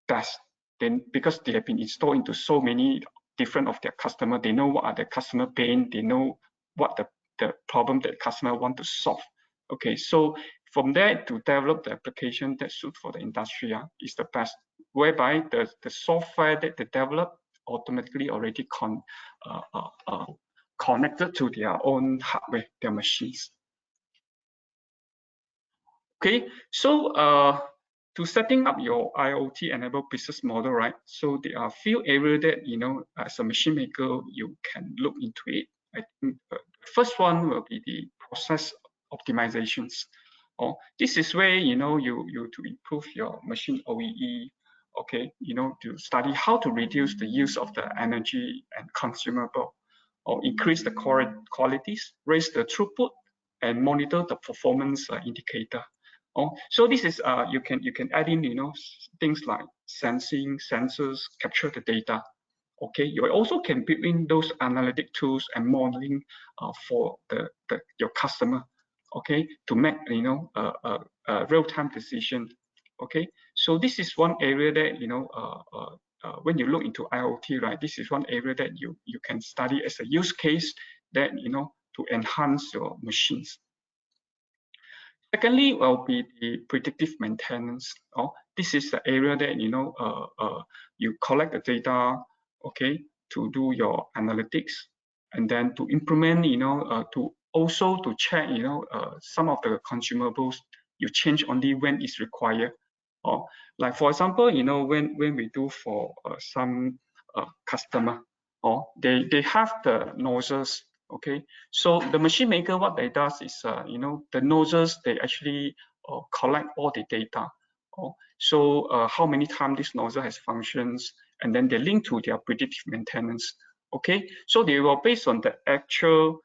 Speaker 6: best, then because they have been installed into so many different of their customer, they know what are the customer pain, they know what the problem that customer want to solve. Okay, so from there to develop the application that suit for the industry is the best, whereby the software that they develop automatically already connected to their own hardware, their machines. Okay, so to setting up your IoT enabled business model, right? So there are a few areas that as a machine maker you can look into it. I think the first one will be the process optimizations. This is where you to improve your machine OEE. Okay, to study how to reduce the use of the energy and consumable, or increase the qualities, raise the throughput, and monitor the performance indicator. So this is you can add in things like sensing, sensors, capture the data. Okay, you also can build in those analytic tools and modeling for your customer. Okay, to make a real-time decision. Okay, so this is one area that when you look into IoT, right, this is one area that you can study as a use case that to enhance your machines. Secondly, will be the predictive maintenance. This is the area that you collect the data, okay, to do your analytics, and then to implement, to also to check, some of the consumables you change only when it's required. Like for example, when we do for some customer, they have the nozzles. Okay, so the machine maker, what they does is, the nozzles, they actually collect all the data. So how many times this nozzle has functions, and then they link to their predictive maintenance. Okay, so they will based on the actual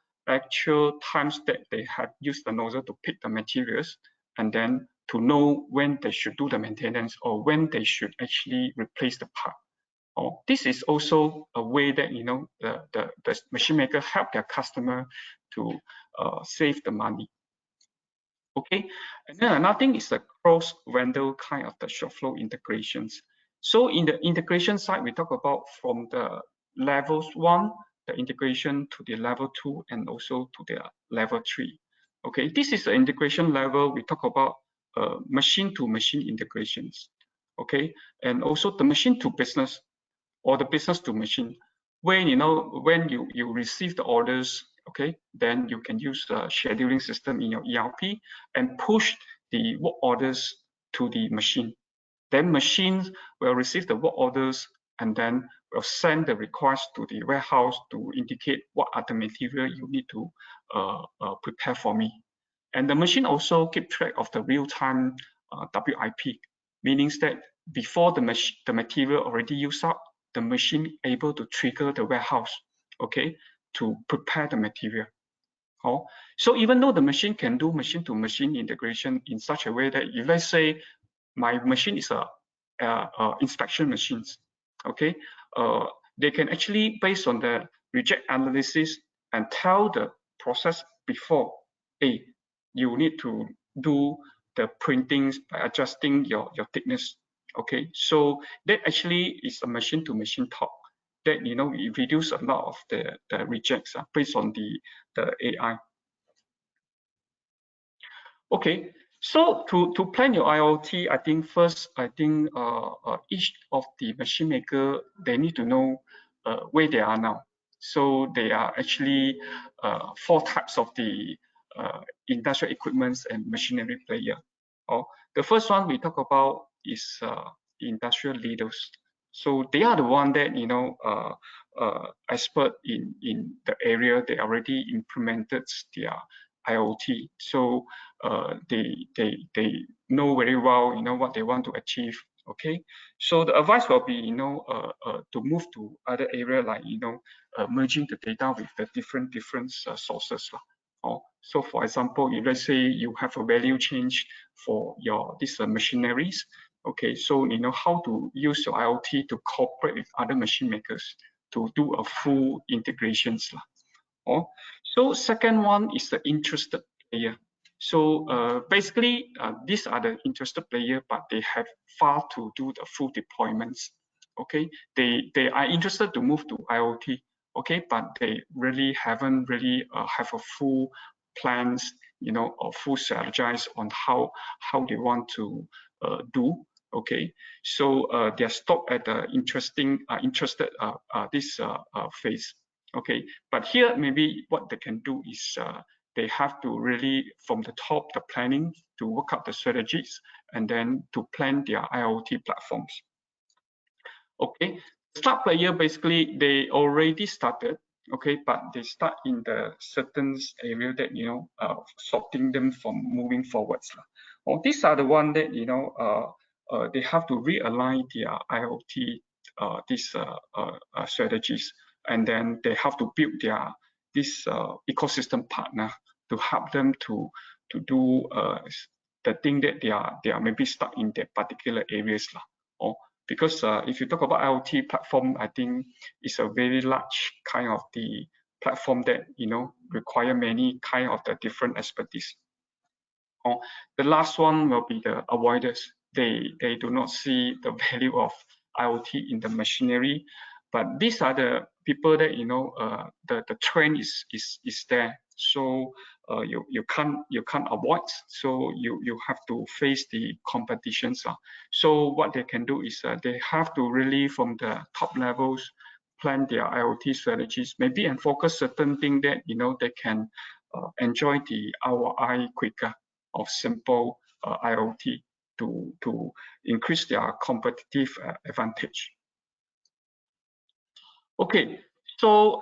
Speaker 6: times that they have used the nozzle to pick the materials, and then to know when they should do the maintenance or when they should actually replace the part. This is also a way that the machine maker help their customer to save the money. Okay, and then another thing is the cross-vendor kind of the shop flow integrations. So in the integration side, we talk about from the levels 1, the integration to the level 2, and also to the level 3. Okay, this is the integration level. We talk about machine-to-machine integrations. Okay, and also the machine-to-business, or the business to machine, when when you receive the orders, okay, then you can use the scheduling system in your ERP and push the work orders to the machine. Then machines will receive the work orders and then will send the request to the warehouse to indicate what are the material you need to prepare for me. And the machine also keep track of the real-time WIP, meaning that before the material already used up, the machine able to trigger the warehouse, okay, to prepare the material. Oh, so even though the machine can do machine-to-machine integration in such a way that if let's say my machine is a inspection machines, okay, they can actually based on the reject analysis and tell the process before, hey, you need to do the printings by adjusting your thickness, okay. So that actually is a machine-to-machine talk that, you know, it reduce a lot of the rejects based on the AI. Okay, so to plan your IoT, I think first, each of the machine maker, they need to know where they are now. So there are actually 4 types of the industrial equipments and machinery player. The first one we talk about is industrial leaders. So they are the one that, you know, expert in the area. They already implemented their IoT. So they know very well, you know, what they want to achieve. Okay, so the advice will be, you know, to move to other area like, you know, merging the data with the different sources. So for example, if let's say you have a value change for your these machineries, okay, so you know how to use your IoT to cooperate with other machine makers to do a full integrations. So second one is the interested player. So basically, these are the interested player, but they have far to do the full deployments. Okay, they are interested to move to IoT. Okay, but they really haven't really have a full plans, you know, or full strategize on how they want to do. Okay, so they're stopped at the interested this phase. Okay, but here maybe what they can do is they have to really from the top the planning to work out the strategies and then to plan their IoT platforms. Okay, start player basically they already started, okay, but they start in the certain area that, you know, stopping them from moving forwards. These are the one that, you know, they have to realign their IoT strategies, and then they have to build their this ecosystem partner to help them to do the thing that they are maybe stuck in that particular areas. Because if you talk about IoT platform, I think it's a very large kind of the platform that, you know, require many kind of the different expertise. The last one will be the avoiders. They do not see the value of IoT in the machinery, but these are the people that, you know, the trend is there. So you can't avoid. So you have to face the competitions. So what they can do is they have to really from the top levels plan their IoT strategies, maybe and focus certain thing that, you know, they can enjoy the ROI quicker of simple IoT to increase their competitive advantage. Okay, so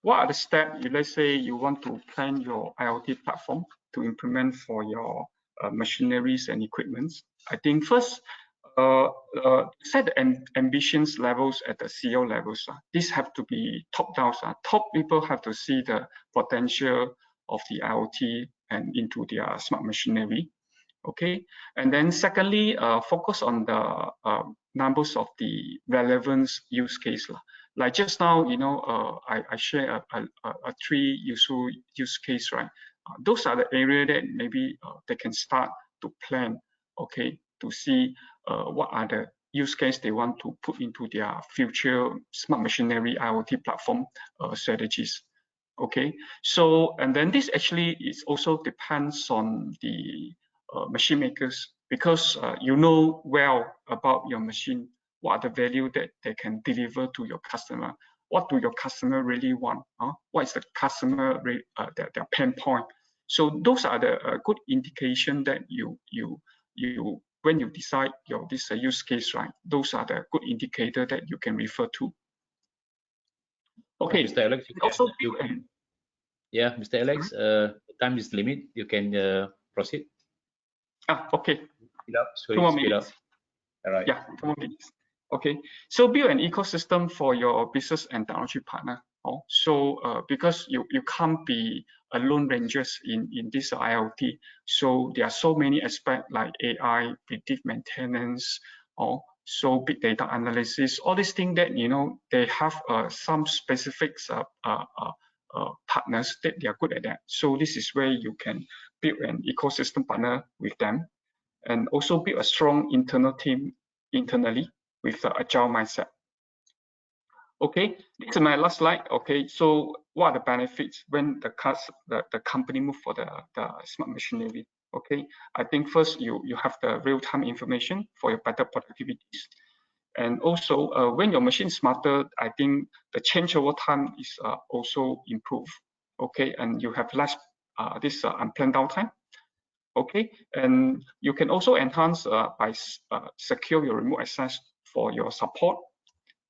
Speaker 6: what are the steps if let's say you want to plan your IoT platform to implement for your machineries and equipments? I think first, set the ambitions levels at the CEO levels. These have to be top down. Top people have to see the potential of the IoT and into their smart machinery. Okay, and then secondly, focus on the numbers of the relevance use case. Like just now, you know, I share a 3 useful use case, right? Those are the area that maybe they can start to plan, okay, to see what are the use case they want to put into their future smart machinery IoT platform strategies. Okay, so and then this actually is also depends on the machine makers, because you know well about your machine, what are the value that they can deliver to your customer, what do your customer really want, what is the customer their pain point. So those are the good indication that you when you decide this use case, right, those are the good indicator that you can refer to. Okay,
Speaker 2: Mr. Alex, Mr. Alex, time is limit. You can proceed.
Speaker 6: Okay.
Speaker 2: Speed up. Sorry,
Speaker 6: 2 more
Speaker 2: speed
Speaker 6: minutes.
Speaker 2: up. All right.
Speaker 6: Yeah, 2 more minutes. Okay, so build an ecosystem for your business and technology partner. So because you can't be a lone rangers in this IoT, so there are so many aspects like AI, predictive maintenance, so big data analysis, all these things that they have some specific partners that they are good at that. So this is where you can build an ecosystem partner with them, and also build a strong internal team internally with the agile mindset. Okay, this is my last slide. Okay, so what are the benefits when the company move for the smart machinery? Okay, I think first you have the real-time information for your better productivities, and also when your machine is smarter, I think the changeover time is also improved. Okay, and you have less this unplanned downtime. Okay, and you can also enhance by secure your remote access for your support,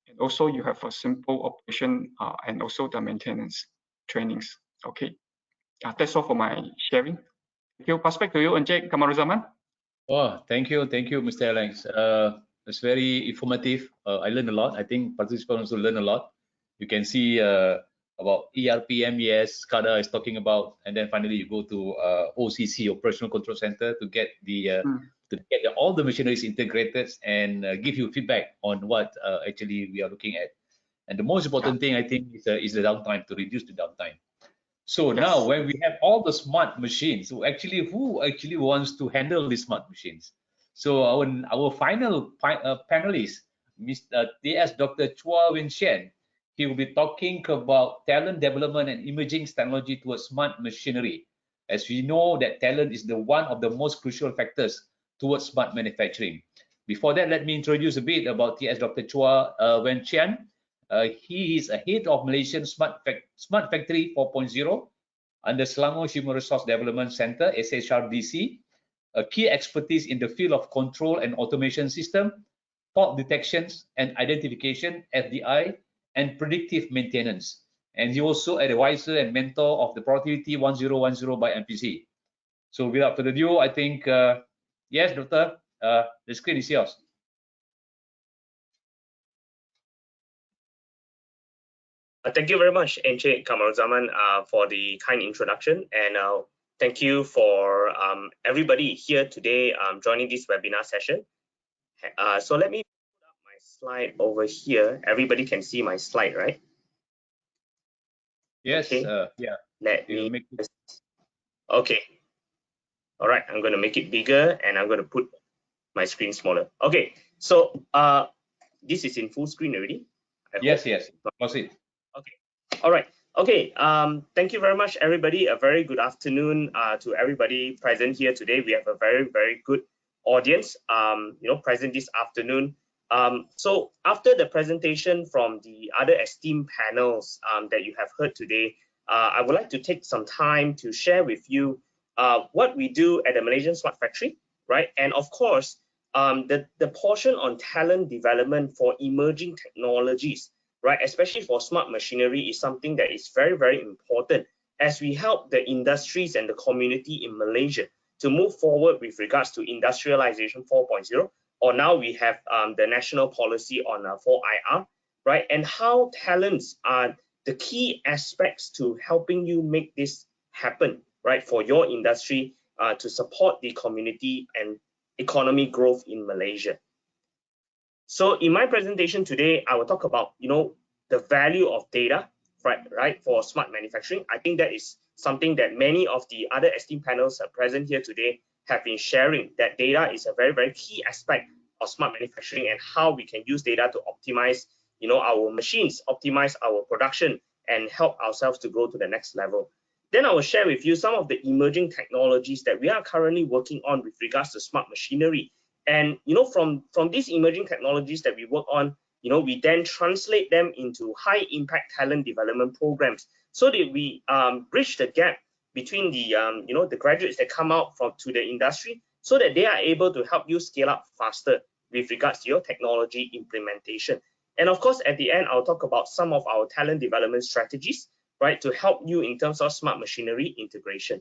Speaker 6: and also you have a simple operation and also the maintenance trainings. Okay, that's all for my sharing. Thank you. Pass back to you, Encik Kamaruzaman.
Speaker 2: Oh, thank you, Mr. Alex. It's very informative. I learned a lot. I think participants also learn a lot. You can see about ERP, MES, SCADA is talking about, and then finally you go to OCC, Operational Control Center, to get all the machineries integrated and give you feedback on what actually we are looking at. And the most important thing, I think, is the downtime, to reduce the downtime. So now when we have all the smart machines, so actually who actually wants to handle these smart machines? So our final panelist, Mr. TS Dr. Chua Wen-Shyan, he will be talking about talent development and emerging technology towards smart machinery. As we know that talent is one of the most crucial factors towards smart manufacturing. Before that, let me introduce a bit about TS Dr. Chua Wen-Shyan. He is a head of Malaysian Smart Factory 4.0 under Selangor Human Resource Development Center, SHRDC, a key expertise in the field of control and automation system, fault detections and identification, FDI, and predictive maintenance. And he also advisor and mentor of the Productivity 1010 by MPC. So without further ado, I think, yes, Doctor, the screen is yours.
Speaker 7: Thank you very much, Encik Kamaruzaman, for the kind introduction, and thank you for everybody here today joining this webinar session. So let me put up my slide over here. Everybody can see my slide, right?
Speaker 2: Yes.
Speaker 7: Okay.
Speaker 2: Yeah.
Speaker 7: Let me make this. Okay. All right. I'm going to make it bigger, and I'm going to put my screen smaller. Okay. So this is in full screen already.
Speaker 2: Yes. Proceed.
Speaker 7: Okay. All right. Okay. Thank you very much, everybody. A very good afternoon to everybody present here today. We have a very, very good audience, present this afternoon. So after the presentation from the other esteemed panels that you have heard today, I would like to take some time to share with you what we do at the Malaysian Smart Factory, right? And of course, the portion on talent development for emerging technologies, right, especially for smart machinery, is something that is very, very important as we help the industries and the community in Malaysia to move forward with regards to industrialization 4.0, or now we have the national policy on 4IR, right, and how talents are the key aspects to helping you make this happen, right, for your industry to support the community and economy growth in Malaysia. So in my presentation today, I will talk about, the value of data, right, for smart manufacturing. I think that is something that many of the other esteemed panels present here today have been sharing, that data is a very, very key aspect of smart manufacturing and how we can use data to optimize, our machines, optimize our production, and help ourselves to go to the next level. Then I will share with you some of the emerging technologies that we are currently working on with regards to smart machinery. And from these emerging technologies that we work on, we then translate them into high impact talent development programs so that we bridge the gap between the the graduates that come out to the industry so that they are able to help you scale up faster with regards to your technology implementation. And of course, at the end, I'll talk about some of our talent development strategies, right, to help you in terms of smart machinery integration.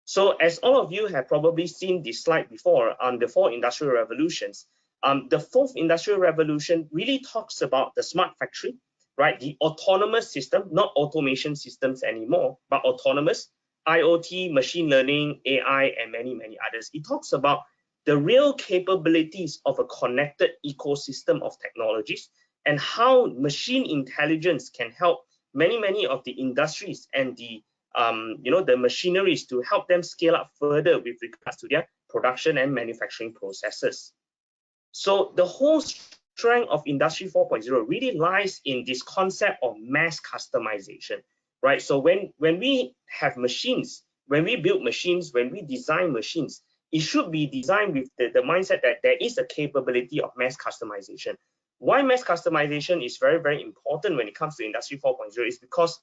Speaker 7: So as all of you have probably seen this slide before on the 4 industrial revolutions, the 4th industrial revolution really talks about the smart factory, right? The autonomous system, not automation systems anymore, but autonomous, IoT, machine learning, AI, and many, many others. It talks about the real capabilities of a connected ecosystem of technologies and how machine intelligence can help many of the industries and the the machineries to help them scale up further with regards to their production and manufacturing processes. So the whole strength of Industry 4.0 really lies in this concept of mass customization, right? So when we have machines, when we build machines, when we design machines, it should be designed with the mindset that there is a capability of mass customization. Why mass customization is very, very important when it comes to Industry 4.0 is because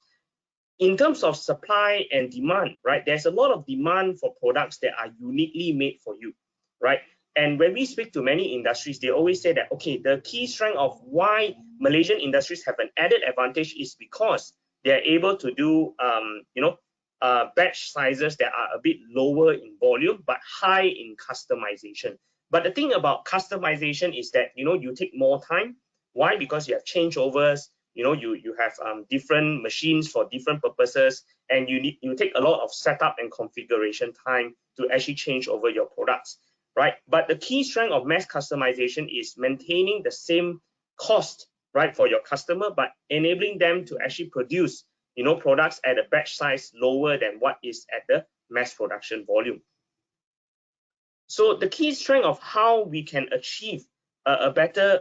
Speaker 7: in terms of supply and demand, right, there's a lot of demand for products that are uniquely made for you, right? And when we speak to many industries, they always say that, okay, the key strength of why Malaysian industries have an added advantage is because they're able to do, batch sizes that are a bit lower in volume, but high in customization. But the thing about customization is that, you take more time. Why? Because you have changeovers, you have different machines for different purposes, and you take a lot of setup and configuration time to actually change over your products, right? But the key strength of mass customization is maintaining the same cost, right, for your customer, but enabling them to actually produce, products at a batch size lower than what is at the mass production volume. So the key strength of how we can achieve a better,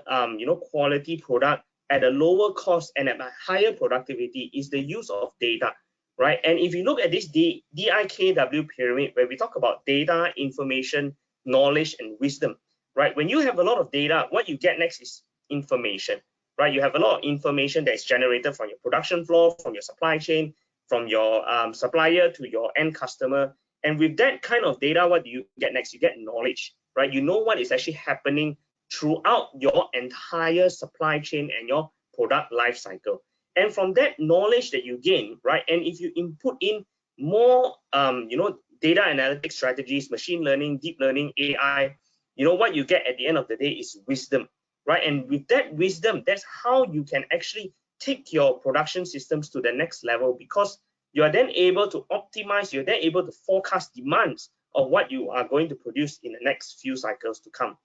Speaker 7: quality product at a lower cost and at a higher productivity is the use of data, right? And if you look at this DIKW pyramid, where we talk about data, information, knowledge, and wisdom, right? When you have a lot of data, what you get next is information, right? You have a lot of information that is generated from your production floor, from your supply chain, from your supplier to your end customer. And with that kind of data, what do you get next? You get knowledge, right? You know what is actually happening throughout your entire supply chain and your product life cycle. And from that knowledge that you gain, right, and if you input in more data analytics strategies, machine learning, deep learning, AI, what you get at the end of the day is wisdom, right? And with that wisdom, that's how you can actually take your production systems to the next level, because you are then able to optimize, you're then able to forecast demands of what you are going to produce in the next few cycles to come.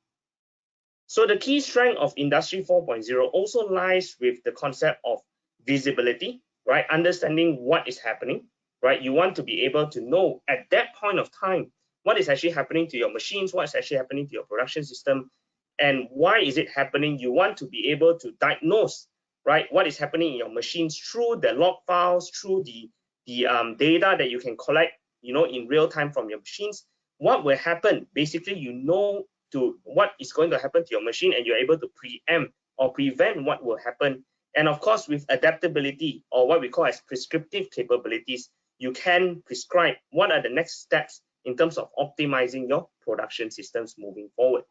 Speaker 7: So the key strength of Industry 4.0 also lies with the concept of visibility, right? Understanding what is happening, right? You want to be able to know at that point of time what is actually happening to your machines, what is actually happening to your production system, and why is it happening. You want to be able to diagnose, right, what is happening in your machines through the log files, through the data that you can collect, in real time from your machines. What will happen? Basically, to what is going to happen to your machine, and you're able to preempt or prevent what will happen. And of course, with adaptability, or what we call as prescriptive capabilities, you can prescribe what are the next steps in terms of optimizing your production systems moving forward.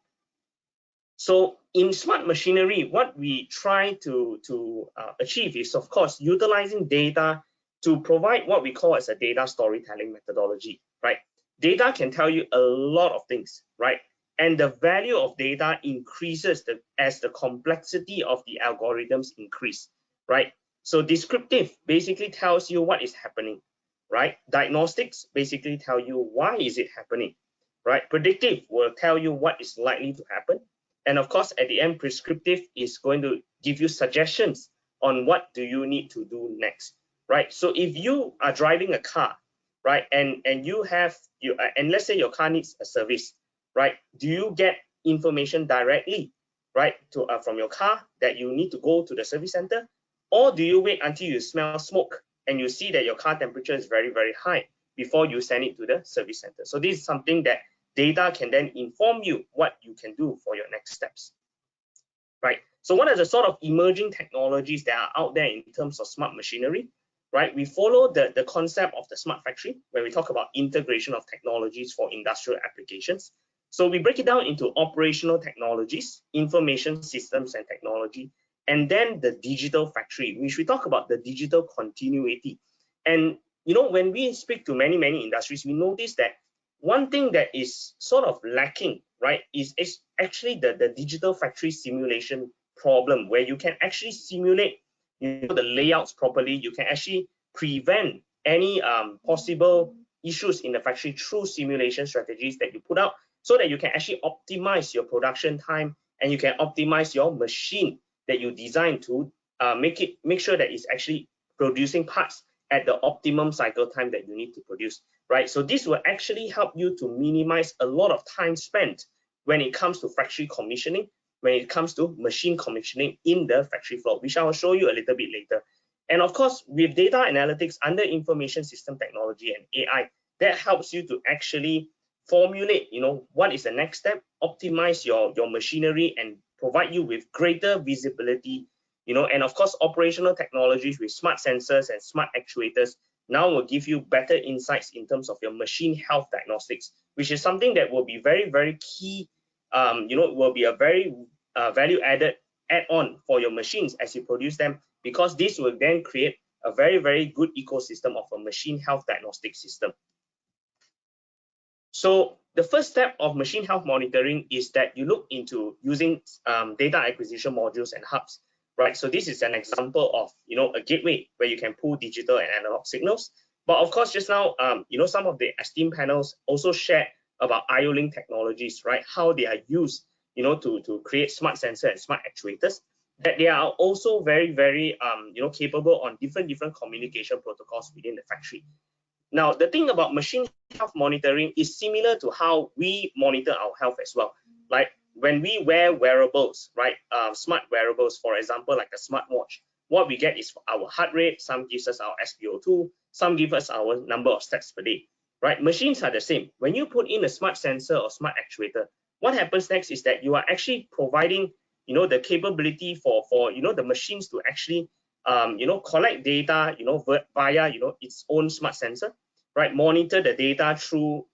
Speaker 7: So in smart machinery, what we try to achieve is, of course, utilizing data to provide what we call as a data storytelling methodology, right? Data can tell you a lot of things, right? And the value of data increases as the complexity of the algorithms increase, right? So descriptive basically tells you what is happening, right? Diagnostics basically tell you why is it happening, right? Predictive will tell you what is likely to happen. And of course, at the end, prescriptive is going to give you suggestions on what do you need to do next, right? So if you are driving a car, right, and let's say your car needs a service, right? Do you get information directly, right, from your car that you need to go to the service center? Or do you wait until you smell smoke and you see that your car temperature is very, very high before you send it to the service center? So this is something that data can then inform you what you can do for your next steps, right? So what are the sort of emerging technologies that are out there in terms of smart machinery? right, we follow the concept of the smart factory when we talk about integration of technologies for industrial applications. So we break it down into operational technologies, information systems and technology, and then the digital factory, which we talk about the digital continuity. And when we speak to many industries, we notice that one thing that is sort of lacking, right, is actually the digital factory simulation problem, where you can actually simulate the layouts properly. You can actually prevent any possible issues in the factory through simulation strategies that you put out, so that you can actually optimize your production time, and you can optimize your machine that you design to make sure that it's actually producing parts at the optimum cycle time that you need to produce, right? So this will actually help you to minimize a lot of time spent when it comes to factory commissioning, when it comes to machine commissioning in the factory floor, which I will show you a little bit later. And of course, with data analytics under information system technology and AI, that helps you to actually formulate, what is the next step, optimize your machinery, and provide you with greater visibility, and of course, operational technologies with smart sensors and smart actuators now will give you better insights in terms of your machine health diagnostics, which is something that will be very key. Will be a very value added add-on for your machines as you produce them, because this will then create a very good ecosystem of a machine health diagnostic system. So the first step of machine health monitoring is that you look into using data acquisition modules and hubs, right? So this is an example of a gateway where you can pull digital and analog signals. But of course, just now some of the esteemed panels also shared about IO-Link technologies, right? How they are used to create smart sensor and smart actuators. That they are also very capable on different communication protocols within the factory. Now, the thing about machine health monitoring is similar to how we monitor our health as well. Like when we wear wearables, right? Smart wearables, for example, like a smartwatch, what we get is our heart rate. Some gives us our SpO2, some give us our number of steps per day, right? Machines are the same. When you put in a smart sensor or smart actuator, what happens next is that you are actually providing, the capability for the machines to actually collect data, via, its own smart sensor, right? Monitor the data through,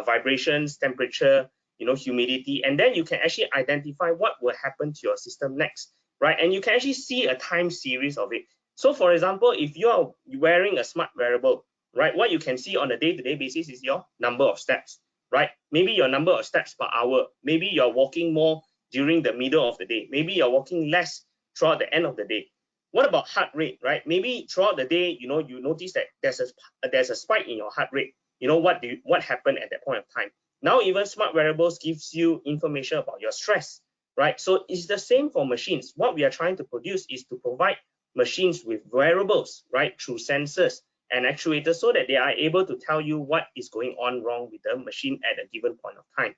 Speaker 7: vibrations, temperature, humidity, and then you can actually identify what will happen to your system next, right? And you can actually see a time series of it. So for example, if you are wearing a smart wearable, right, what you can see on a day-to-day basis is your number of steps, right? Maybe your number of steps per hour. Maybe you're walking more during the middle of the day. Maybe you're walking less throughout the end of the day. What about heart rate, right? Maybe throughout the day, you notice that there's a spike in your heart rate. What happened at that point of time? Now even smart wearables gives you information about your stress, right? So it's the same for machines. What we are trying to produce is to provide machines with wearables, right, through sensors and actuators, so that they are able to tell you what is going on wrong with the machine at a given point of time.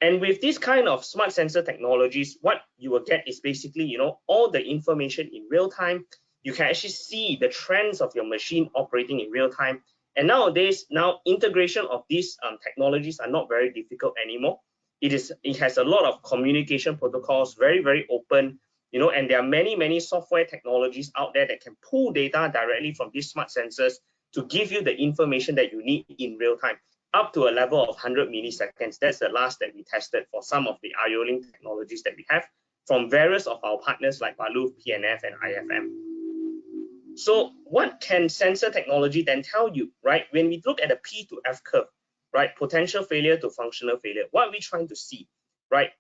Speaker 7: And with this kind of smart sensor technologies, what you will get is basically, all the information in real time. You can actually see the trends of your machine operating in real time. And nowadays, integration of these technologies are not very difficult anymore. It has a lot of communication protocols, very open, and there are many software technologies out there that can pull data directly from these smart sensors to give you the information that you need in real time, up to a level of 100 milliseconds. That's the last that we tested for some of the IO-Link technologies that we have from various of our partners like Baluf, PNF, and IFM. So what can sensor technology then tell you, right? When we look at the P to F curve, right, potential failure to functional failure, what are we trying to see, right?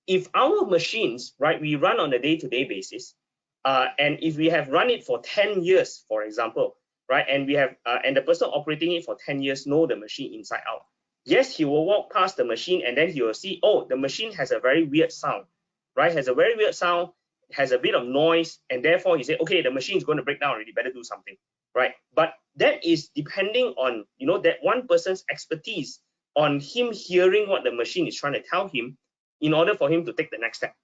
Speaker 7: If our machines, right, we run on a day-to-day basis, and if we have run it for 10 years, for example, right, and we have and the person operating it for 10 years know the machine inside out. Yes, he will walk past the machine and then he will see, oh, the machine has a very weird sound, right? Has a very weird sound, has a bit of noise, and therefore he said, okay, the machine is going to break down already, better do something, right? But that is depending on, that one person's expertise, on him hearing what the machine is trying to tell him in order for him to take the next step,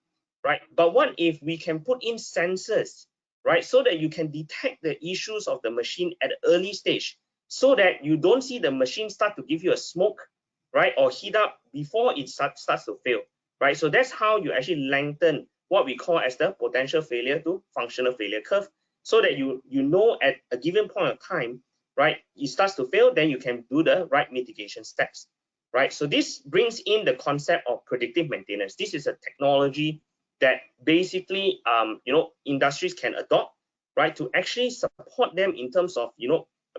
Speaker 7: right? But what if we can put in sensors, right, so that you can detect the issues of the machine at an early stage, so that you don't see the machine start to give you a smoke, right, or heat up before it starts to fail, right? So that's how you actually lengthen what we call as the potential failure to functional failure curve. so that you know at a given point of time, right, it starts to fail, then you can do the right mitigation steps, right? So this brings in the concept of predictive maintenance. This is a technology that basically industries can adopt, right, to actually support them in terms of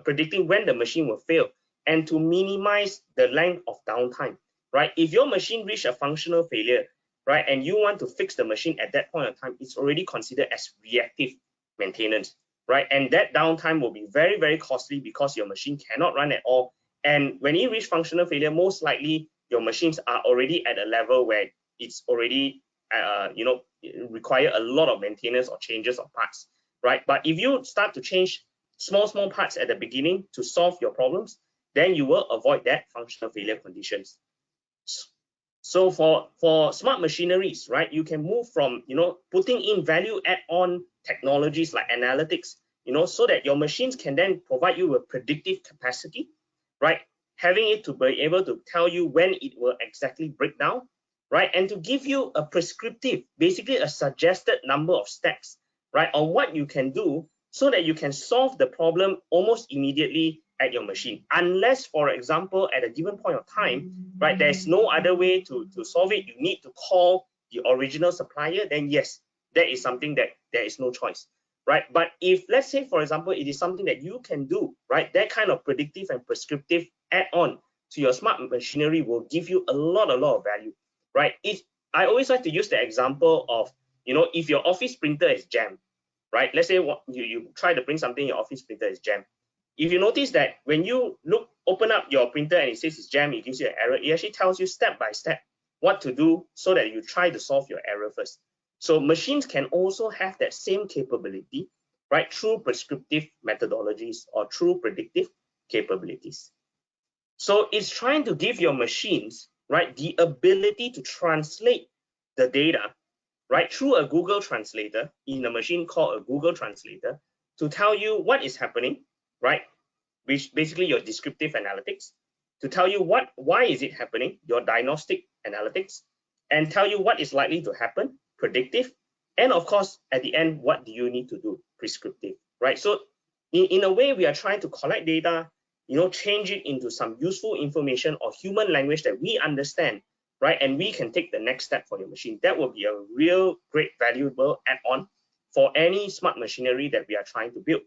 Speaker 7: predicting when the machine will fail and to minimize the length of downtime, right? If your machine reach a functional failure, right, and you want to fix the machine at that point of time, it's already considered as reactive maintenance, right? And that downtime will be very, very costly because your machine cannot run at all. And when you reach functional failure, most likely your machines are already at a level where it's already require a lot of maintenance or changes of parts, right? But if you start to change small parts at the beginning to solve your problems, then you will avoid that functional failure conditions. So for smart machineries, right, you can move from putting in value add-on technologies like analytics, so that your machines can then provide you with predictive capacity, right? Having it to be able to tell you when it will exactly break down, right? And to give you a prescriptive, basically a suggested number of steps, right, on what you can do so that you can solve the problem almost immediately at your machine. Unless, for example, at a given point of time, right, there's no other way to solve it, you need to call the original supplier, then yes, that is something that there is no choice, right? But if, let's say, for example, it is something that you can do, right, that kind of predictive and prescriptive add-on to your smart machinery will give you a lot of value, right? I always like to use the example of, if your office printer is jammed, right? Let's say you try to print something, your office printer is jammed. If you notice that when you open up your printer and it says it's jammed, it gives you an error, it actually tells you step by step what to do so that you try to solve your error first. So machines can also have that same capability, right, through prescriptive methodologies or through predictive capabilities. So it's trying to give your machines, right, the ability to translate the data, right, through a Google translator in a machine called a Google translator to tell you what is happening, right, which basically your descriptive analytics, to tell you why is it happening, your diagnostic analytics, and tell you what is likely to happen, predictive, and of course, at the end, what do you need to do, prescriptive, right? So in a way, we are trying to collect data, change it into some useful information or human language that we understand, right? And we can take the next step for your machine. That will be a real great valuable add-on for any smart machinery that we are trying to build,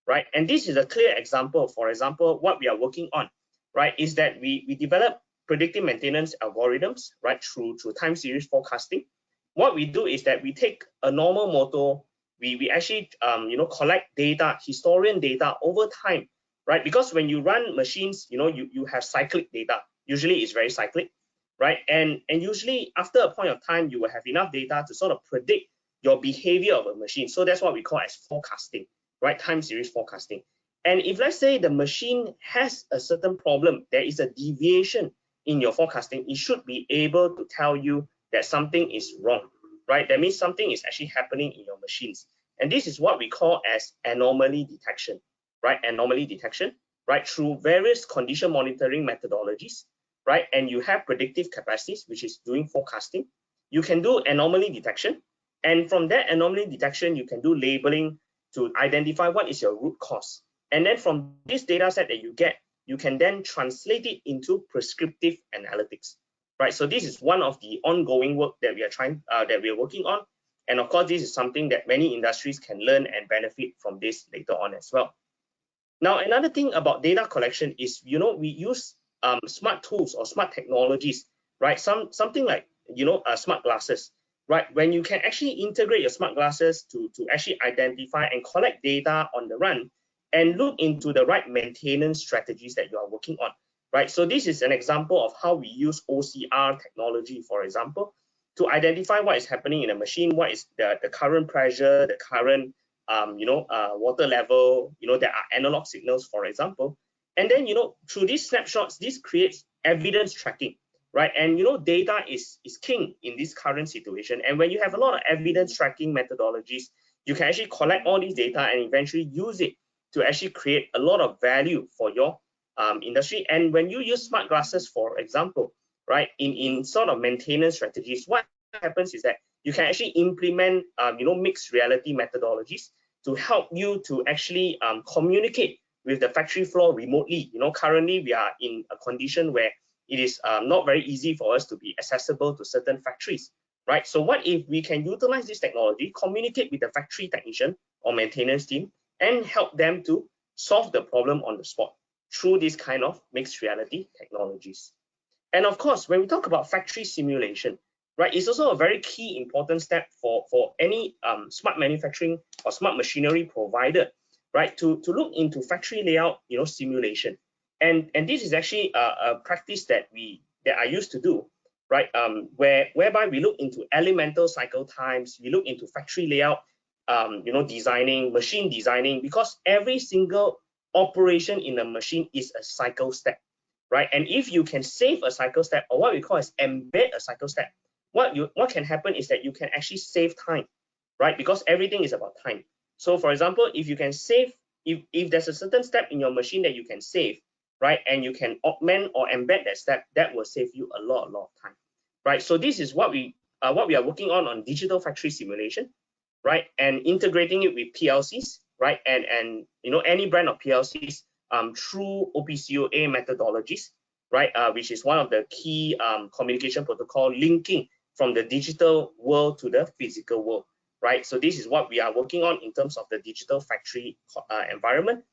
Speaker 7: right? And this is a clear example. For example, what we are working on, right, is that we develop predictive maintenance algorithms, right, through time series forecasting. What we do is that we take a normal motor, we actually collect data, historian data over time, right? Because when you run machines, you have cyclic data. Usually it's very cyclic, right? And usually after a point of time, you will have enough data to sort of predict your behavior of a machine. So that's what we call as forecasting, right? Time series forecasting. And if let's say the machine has a certain problem, there is a deviation in your forecasting, it should be able to tell you that something is wrong, right? That means something is actually happening in your machines. And this is what we call as anomaly detection, right? Anomaly detection, right? Through various condition monitoring methodologies, right? And you have predictive capacities, which is doing forecasting. You can do anomaly detection. And from that anomaly detection, you can do labeling to identify what is your root cause. And then from this data set that you get, you can then translate it into prescriptive analytics, right? So this is one of the ongoing work that we are working on. And of course, this is something that many industries can learn and benefit from this later on as well. Now, another thing about data collection is, we use smart tools or smart technologies, right? Something like, smart glasses, right? When you can actually integrate your smart glasses to actually identify and collect data on the run and look into the right maintenance strategies that you are working on, right? So this is an example of how we use OCR technology, for example, to identify what is happening in a machine, what is the current pressure, the current water level, there are analog signals, for example. And then, through these snapshots, this creates evidence tracking, right? And, data is king in this current situation. And when you have a lot of evidence tracking methodologies, you can actually collect all these data and eventually use it to actually create a lot of value for your industry. And when you use smart glasses, for example, right, in sort of maintenance strategies, what happens is that you can actually implement, mixed reality methodologies to help you to actually communicate with the factory floor remotely. Currently we are in a condition where it is not very easy for us to be accessible to certain factories, right? So what if we can utilize this technology, communicate with the factory technician or maintenance team, and help them to solve the problem on the spot through this kind of mixed reality technologies. And of course, when we talk about factory simulation, right, it's also a very key important step for any smart manufacturing or smart machinery provider, right, to look into factory layout, simulation. And this is actually a practice that I used to do, right, whereby we look into elemental cycle times, we look into factory layout, designing, machine designing, because every single operation in a machine is a cycle step, right? And if you can save a cycle step, or what we call as embed a cycle step, what can happen is that you can actually save time, right? Because everything is about time. So for example, if you can save, if there's a certain step in your machine that you can save, right, and you can augment or embed that step, that will save you a lot of time, right? So this is what we are working on digital factory simulation, right, and integrating it with PLCs, right, and any brand of PLCs through OPCOA methodologies, right, which is one of the key communication protocol linking from the digital world to the physical world, right? So this is what we are working on in terms of the digital factory environment.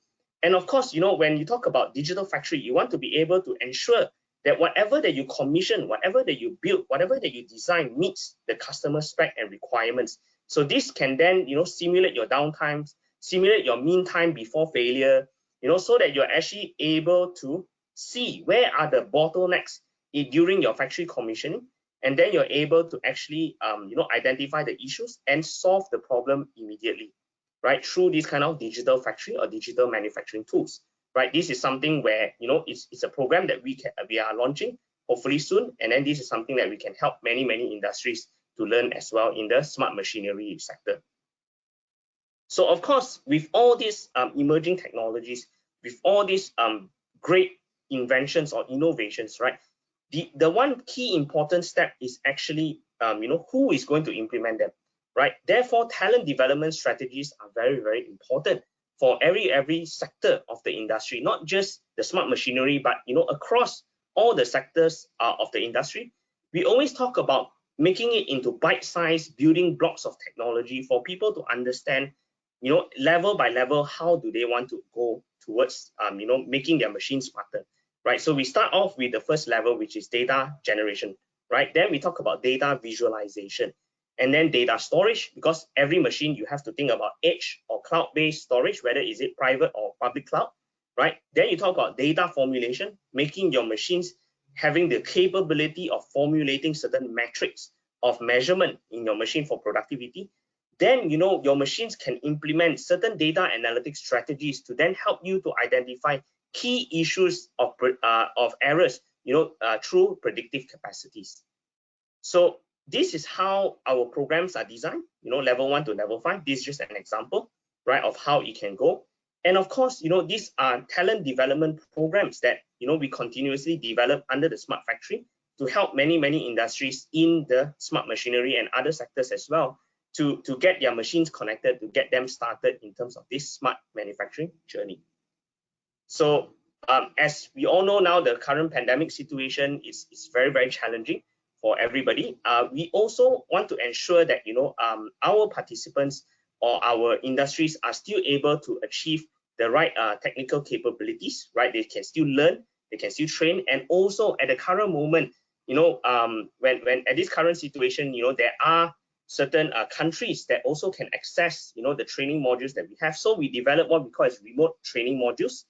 Speaker 7: And of course, when you talk about digital factory, you want to be able to ensure that whatever that you commission, whatever that you build, whatever that you design meets the customer spec and requirements. So this can then, simulate your downtimes, simulate your mean time before failure, so that you're actually able to see where are the bottlenecks during your factory commissioning, and then you're able to actually, identify the issues and solve the problem immediately, right, through this kind of digital factory or digital manufacturing tools, right? This is something where, it's a program that we are launching hopefully soon, and then this is something that we can help many industries to learn as well in the smart machinery sector. So of course, with all these emerging technologies, with all these great inventions or innovations, right, the one key important step is actually who is going to implement them, right? Therefore, talent development strategies are very important for every sector of the industry, not just the smart machinery, but across all the sectors of the industry. We always talk about making it into bite-sized building blocks of technology for people to understand, level by level, how do they want to go towards, making their machines smarter, right? So we start off with the first level, which is data generation, right? Then we talk about data visualization, and then data storage, because every machine you have to think about edge or cloud-based storage, whether is it private or public cloud, right? Then you talk about data formulation, making your machines having the capability of formulating certain metrics of measurement in your machine for productivity. Then your machines can implement certain data analytics strategies to then help you to identify key issues of errors, through predictive capacities. So this is how our programs are designed, level 1 to level 5. This is just an example, right, of how it can go. And of course, these are talent development programs that, we continuously develop under the Smart Factory to help many industries in the smart machinery and other sectors as well to get their machines connected, to get them started in terms of this smart manufacturing journey. So as we all know now, the current pandemic situation is very challenging for everybody. We also want to ensure that, our participants or our industries are still able to achieve the right technical capabilities, right? They can still learn, they can still train, and also at the current moment, when at this current situation, there are certain countries that also can access, the training modules that we have. So we develop what we call as remote training modules,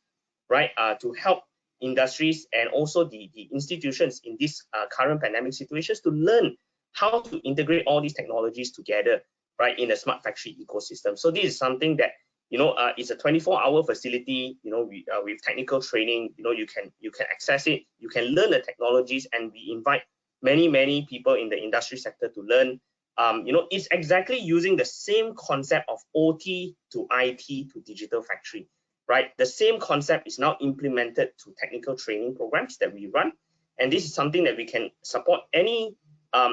Speaker 7: right, to help industries and also the institutions in this current pandemic situations to learn how to integrate all these technologies together, right, in the smart factory ecosystem. So this is something that, it's a 24-hour facility, with technical training. You can access it, you can learn the technologies, and we invite many people in the industry sector to learn. It's exactly using the same concept of OT to IT to digital factory, right? The same concept is now implemented to technical training programs that we run. And this is something that we can support any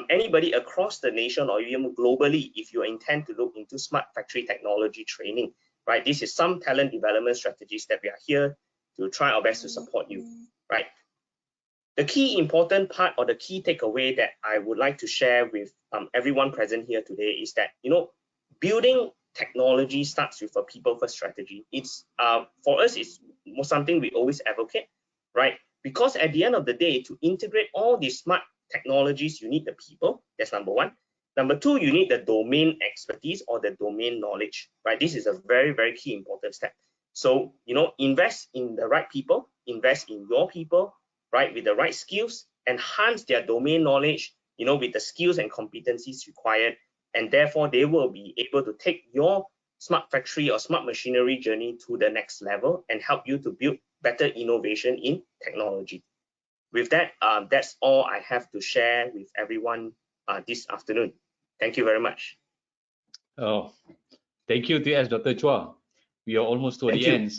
Speaker 7: anybody across the nation or even globally, if you intend to look into smart factory technology training, right? This is some talent development strategies that we are here to try our best to support you, right? The key important part or the key takeaway that I would like to share with everyone present here today is that, building technology starts with a people first strategy. It's for us, it's something we always advocate, right? Because at the end of the day, to integrate all these smart technologies, you need the people. That's number one. Number two, you need the domain expertise or the domain knowledge, right? This is a very, very key important step. So, invest in the right people, invest in your people, right, with the right skills, enhance their domain knowledge, with the skills and competencies required, and therefore they will be able to take your smart factory or smart machinery journey to the next level and help you to build better innovation in technology. With that, that's all I have to share with everyone this afternoon. Thank you very much.
Speaker 2: Oh, thank you, TS Dr. Chua. We are almost to the end.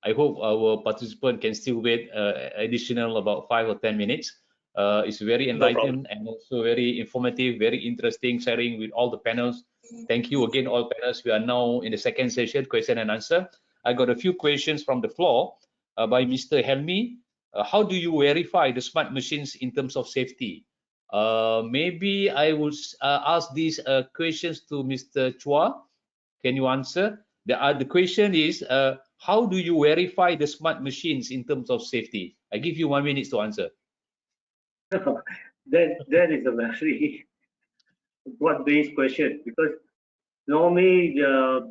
Speaker 2: I hope our participant can still wait additional about 5 or 10 minutes. It's very enlightening and also very informative, very interesting sharing with all the panels. Thank you again, all panels. We are now in the second session, question and answer. I got a few questions from the floor by Mr. Helmi. How do you verify the smart machines in terms of safety? Maybe I will ask these questions to Mr. Chua. Can you answer? The question is, how do you verify the smart machines in terms of safety? I give you 1 minute to answer.
Speaker 5: That is a very broad-based question, because normally, there are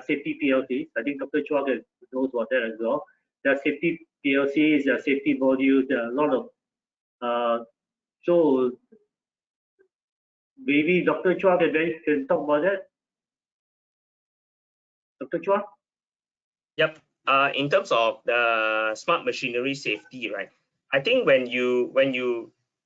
Speaker 5: safety PLCs. I think Dr. Chua knows about that as well. There are safety PLCs, there are safety modules, there are a lot of. So maybe Dr. Chua can talk about that. Dr. Chua?
Speaker 7: Yep. In terms of the smart machinery safety, right? I think when you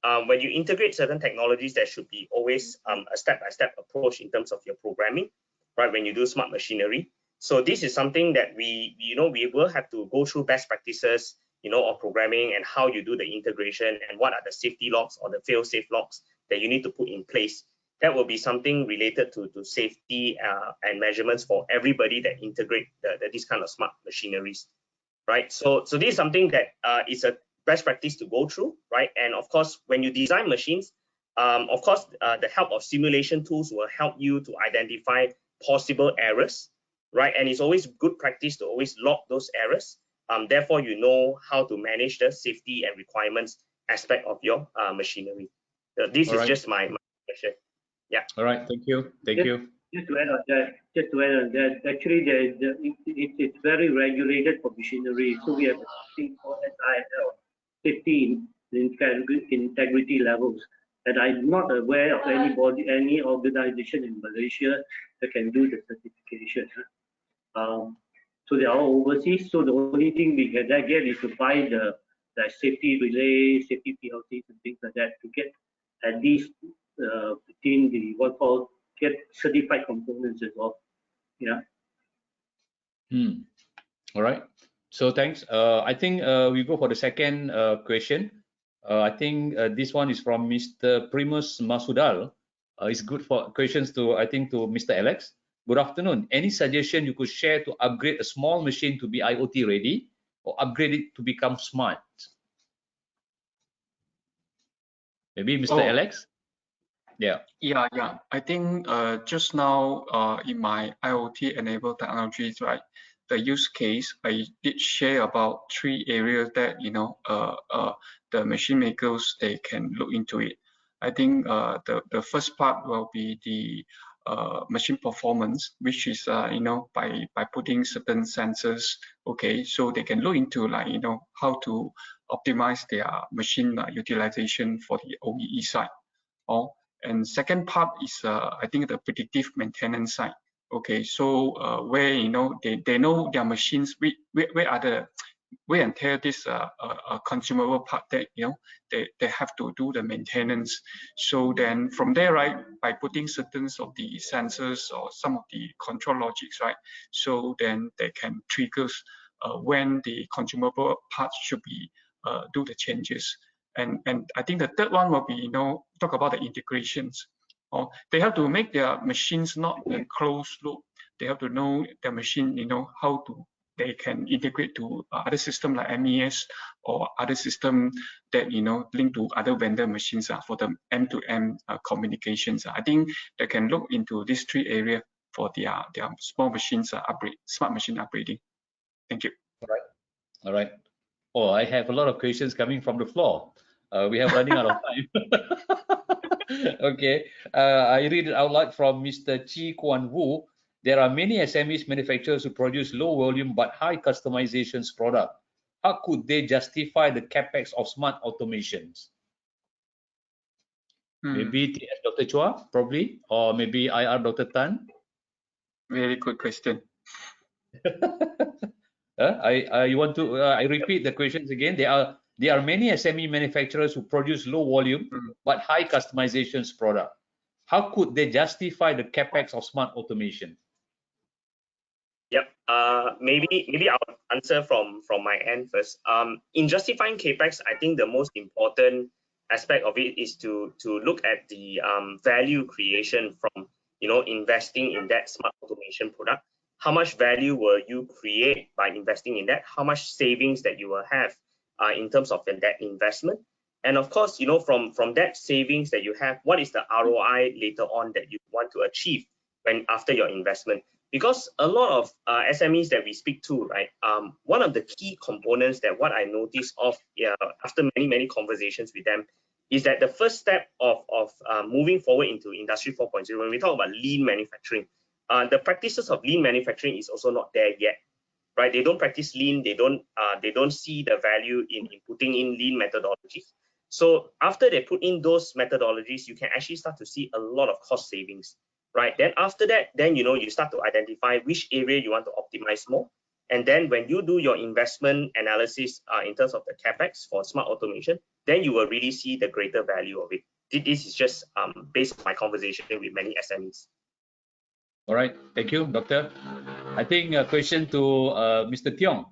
Speaker 7: integrate certain technologies, there should be always a step-by-step approach in terms of your programming, right? When you do smart machinery, so this is something that we will have to go through best practices, of programming and how you do the integration and what are the safety logs or the fail-safe logs that you need to put in place. That will be something related to safety and measurements for everybody that integrate these kind of smart machineries, right? So this is something that is a best practice to go through, right? And of course, when you design machines, the help of simulation tools will help you to identify possible errors, right? And it's always good practice to always log those errors. Therefore, you know how to manage the safety and requirements aspect of your machinery. This is just my question. Yeah.
Speaker 2: All right. Thank you. Thank you.
Speaker 5: Just to add on that, actually, it's very regulated for machinery. So we have a thing called SIL, safety integrity levels. And I'm not aware of any organization in Malaysia that can do the certification. So they are all overseas. So the only thing we can get is to buy the safety relay, safety PLCs and things like that to get at least within the get certified components as well. Yeah.
Speaker 2: All right. So thanks. I think we go for the second question. I think this one is from Mr. Primus Masudal. It's good for questions to Mr. Alex. Good afternoon. Any suggestion you could share to upgrade a small machine to be IoT ready or upgrade it to become smart? Maybe Mr. Alex? Yeah.
Speaker 6: I think just now in my IoT enabled technologies, right, the use case I did share about 3 areas that the machine makers they can look into it. I think the first part will be the machine performance, which is by putting certain sensors, okay, so they can look into how to optimize their machine utilization for the OEE side. And second part is I think the predictive maintenance side. Okay, so where they know their machines, where are the wear and tear, this consumable part that they have to do the maintenance. So then from there, right, by putting certain of the sensors or some of the control logics, right, so then they can trigger when the consumable parts should be do the changes. And I think the third one will be, talk about the integrations. Or they have to make their machines not a closed loop. They have to know their machine, how to they can integrate to other system like MES or other system that link to other vendor machines for the M2M communications. I think they can look into these three areas for their small machines upgrade, smart machine upgrading. Thank you.
Speaker 2: All right. Oh, I have a lot of questions coming from the floor. We have running out of time. Okay. I read it out loud from Mr. Chi Kwan Wu. There are many SMEs manufacturers who produce low volume but high customizations product. How could they justify the capex of smart automations? Maybe TS Dr. Chua, probably, or maybe IR Dr. Tan.
Speaker 6: Very good question.
Speaker 2: I want to I repeat the questions again. There are many SME manufacturers who produce low volume but high customizations product. How could they justify the capex of smart automation?
Speaker 7: Yep. Maybe I'll answer from my end first. In justifying capex, I think the most important aspect of it is to look at the value creation from investing in that smart automation product. How much value will you create by investing in that? How much savings that you will have in terms of that investment? And of course, from that savings that you have, what is the ROI later on that you want to achieve after your investment? Because a lot of SMEs that we speak to, right, one of the key components that what I noticed after many conversations with them is that the first step of moving forward into Industry 4.0, when we talk about lean manufacturing, the practices of lean manufacturing is also not there yet, right? They don't practice lean. They don't see the value in putting in lean methodologies. So after they put in those methodologies, you can actually start to see a lot of cost savings. Right, then after that, then you start to identify which area you want to optimize more, and then when you do your investment analysis in terms of the capex for smart automation, then you will really see the greater value of it. This is just based on my conversation with many SMEs.
Speaker 2: All right, thank you, Doctor. I think a question to Mr. Tiong.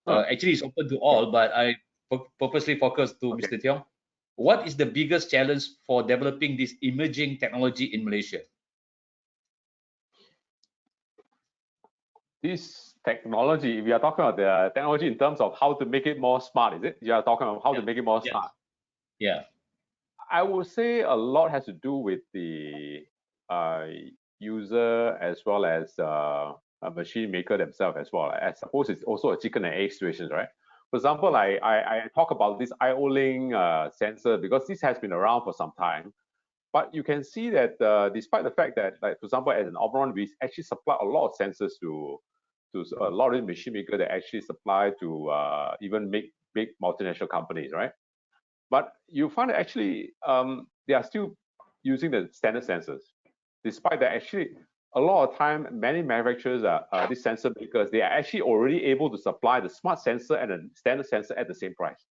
Speaker 2: Actually, it's open to all, but I purposely focused to Mr. Tiong. What is the biggest challenge for developing this emerging technology in Malaysia?
Speaker 4: This technology, we are talking about the technology in terms of how to make it more smart, is it? You are talking about how to make it more smart.
Speaker 2: Yeah.
Speaker 4: I would say a lot has to do with the user as well as a machine maker themselves as well. I suppose it's also a chicken and egg situation, right? For example, I talk about this IO-Link sensor because this has been around for some time. But you can see that despite the fact that, like, for example, as an Omron, we actually supply a lot of sensors to a lot of machine makers that actually supply to even big multinational companies, right? But you find that actually they are still using the standard sensors. Despite that, actually, a lot of time, many manufacturers, these sensor makers, they are actually already able to supply the smart sensor and the standard sensor at the same price.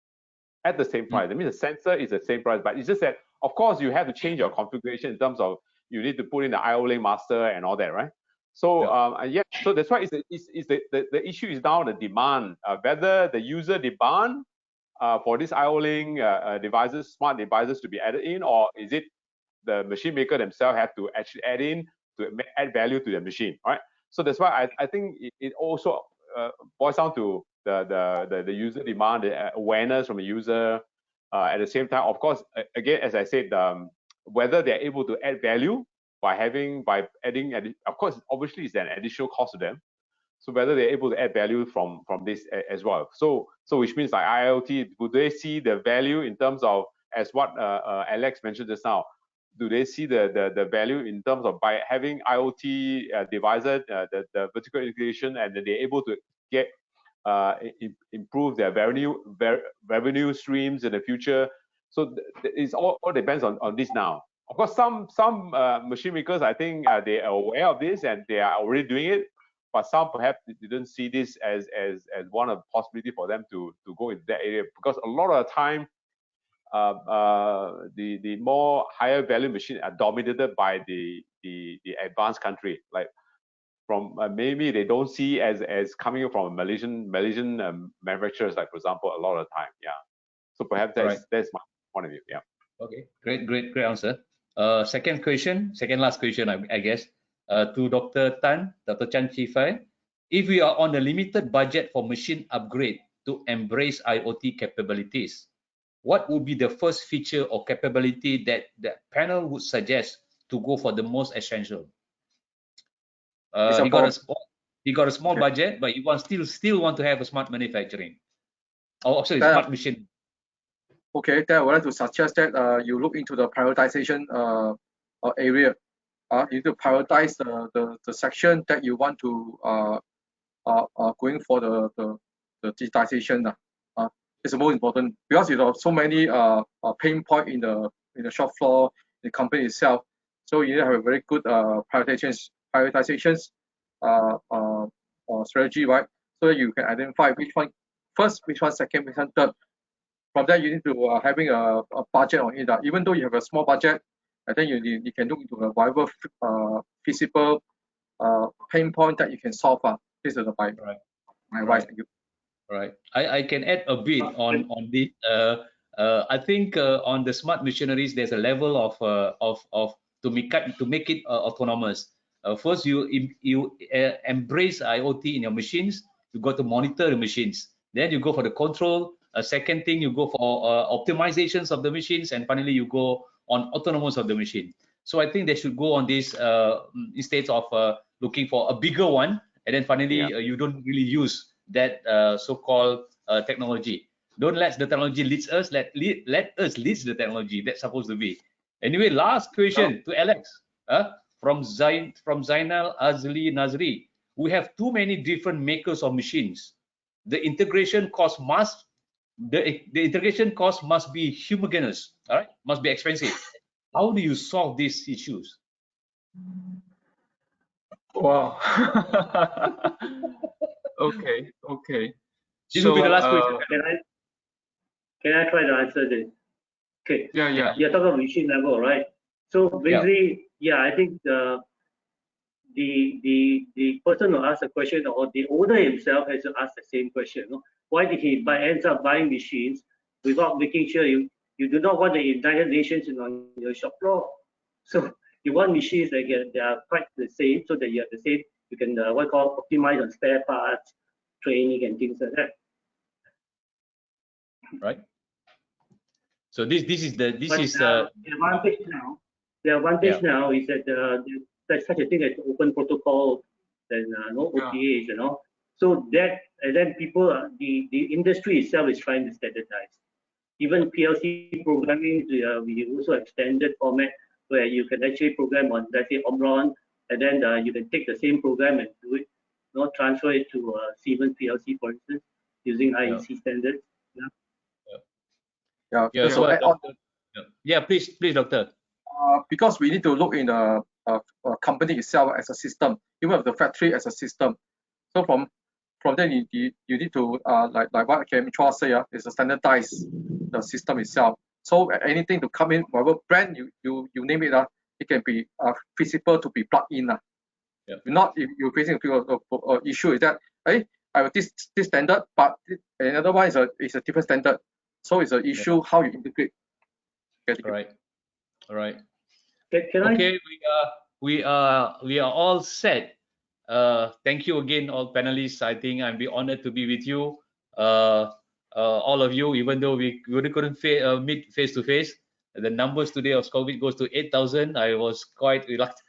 Speaker 4: At the same price. I mean, the sensor is the same price, but it's just that, of course, you have to change your configuration in terms of you need to put in the IO-Link master and all that, right? So so that's why the issue is now the demand, whether the user demand for these IO-Link devices, smart devices to be added in, or is it the machine maker themselves have to actually add in to add value to the machine, right? So that's why I think it also boils down to the user demand, the awareness from the user. At the same time, of course, again, as I said, whether they're able to add value by adding, of course, obviously it's an additional cost to them. So whether they're able to add value from this as well. So which means like IoT, would they see the value in terms of, as what Alex mentioned just now, do they see the value in terms of by having IoT devices, the vertical integration, and they're able to get improve their revenue streams in the future? So it's all depends on this now. Of course, some machine makers, I think they are aware of this and they are already doing it, but some perhaps didn't see this as one of the possibility for them to go into that area, because a lot of the time the more higher value machines are dominated by the advanced country, like from maybe they don't see as coming from Malaysian manufacturers, like for example, a lot of the time. Yeah. So perhaps that's my point of view. Yeah.
Speaker 2: Okay, great answer. Second last question, I guess, to Dr. Chan Chee Fai. If we are on a limited budget for machine upgrade to embrace IoT capabilities, what would be the first feature or capability that the panel would suggest to go for the most essential? He got a small budget, but you still want to have a smart manufacturing. Oh, sorry, smart machine.
Speaker 3: Okay, then I would like to suggest that you look into the prioritization area. You need to prioritize the section that you want to going for the digitization. It's the most important because you have so many pain point in the shop floor, in the company itself. So you need to have a very good prioritizations strategy, right? So that you can identify which one first, which one second, which one third. From that, you need to having a budget on it. Even though you have a small budget, I think you can look into a whatever feasible pain point that you can solve. This is my advice. Thank you.
Speaker 2: Right. I can add a bit on this. I think on the smart machineries, there's a level of to make it autonomous. First, you embrace IoT in your machines. You got to monitor the machines. Then you go for the control. Second thing, you go for optimizations of the machines, and finally you go on autonomous of the machine. So I think they should go on this instead of looking for a bigger one, and then finally you don't really use that so-called technology. Don't let the technology lead us. Let us lead the technology. That's supposed to be. Anyway, last question to Alex from Zainal Azli Nazri. We have too many different makers of machines. The integration cost must be homogeneous. All right, must be expensive. How do you solve these issues?
Speaker 6: Wow. Okay.
Speaker 2: This will be the last question.
Speaker 5: Can I try to answer this? Okay.
Speaker 6: Yeah.
Speaker 5: You're talking about machine level, right? So basically, I think the person who asked the question, or the owner himself, has to ask the same question. No? Why did he ends up buying machines without making sure you do not want the United Nations on your shop floor? So you want machines that they are quite the same, so that you have the same. You can optimize on spare parts, training, and things like that.
Speaker 2: Right. So this is the
Speaker 5: advantage now. The advantage now is that there's such a thing as open protocol and no OTAs, So that, and then people, the industry itself is trying to standardize. Even PLC programming, we also have standard format where you can actually program on, let's say, Omron, and then you can take the same program and do it, transfer it to Siemens PLC, for instance, using IEC standards.
Speaker 2: Please, Doctor.
Speaker 3: Because we need to look in a company itself as a system, even the factory as a system. So from then you need to like what Chua say, is a standardize the system itself. So anything to come in, whatever brand you name it, it can be feasible to be plugged in. Not if you're facing a issue is that I have this standard, but another one is a different standard. So it's an issue how you integrate.
Speaker 2: All right.
Speaker 5: Okay,
Speaker 2: we are all set. Thank you again, all panelists. I think I'd be honored to be with you, all of you. Even though we couldn't meet face to face, the numbers today of COVID goes to 8,000. I was quite reluctant,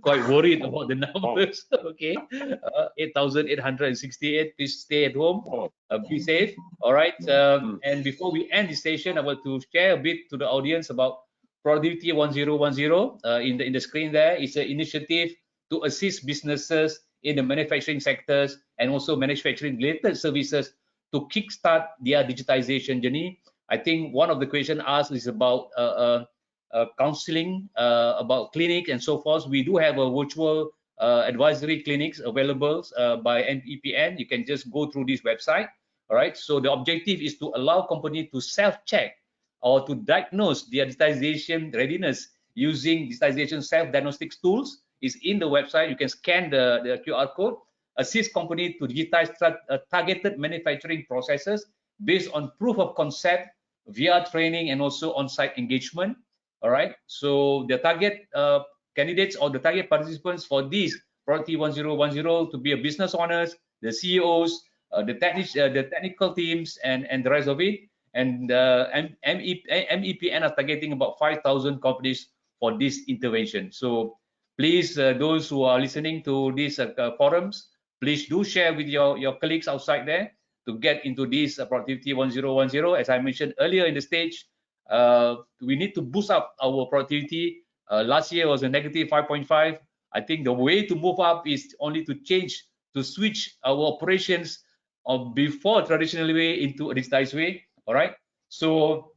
Speaker 2: quite worried about the numbers. Okay, 8,868. Please stay at home. Be safe. All right. And before we end the session, I want to share a bit to the audience about Productivity 1010. In the screen there is an initiative to assist businesses in the manufacturing sectors and also manufacturing related services to kickstart their digitization journey. I think one of the questions asked is about counseling, about clinic and so forth. We do have a virtual advisory clinics available by NEPN. You can just go through this website. All right. So the objective is to allow company to self-check or to diagnose their digitization readiness using digitization self-diagnostics tools is in the website. You can scan the QR code, assist company to digitize targeted manufacturing processes based on proof of concept via training and also on-site engagement. All right. So the target candidates or the target participants for this Productivity 1010 to be a business owners, the CEOs, the technical teams, and the rest of it. And MEPN are targeting about 5,000 companies for this intervention. So please, those who are listening to these forums, please do share with your colleagues outside there to get into this Productivity 1010. As I mentioned earlier in the stage, we need to boost up our productivity. Last year was a negative 5.5. I think the way to move up is only to switch our operations before traditional way into a digitized way. All right. So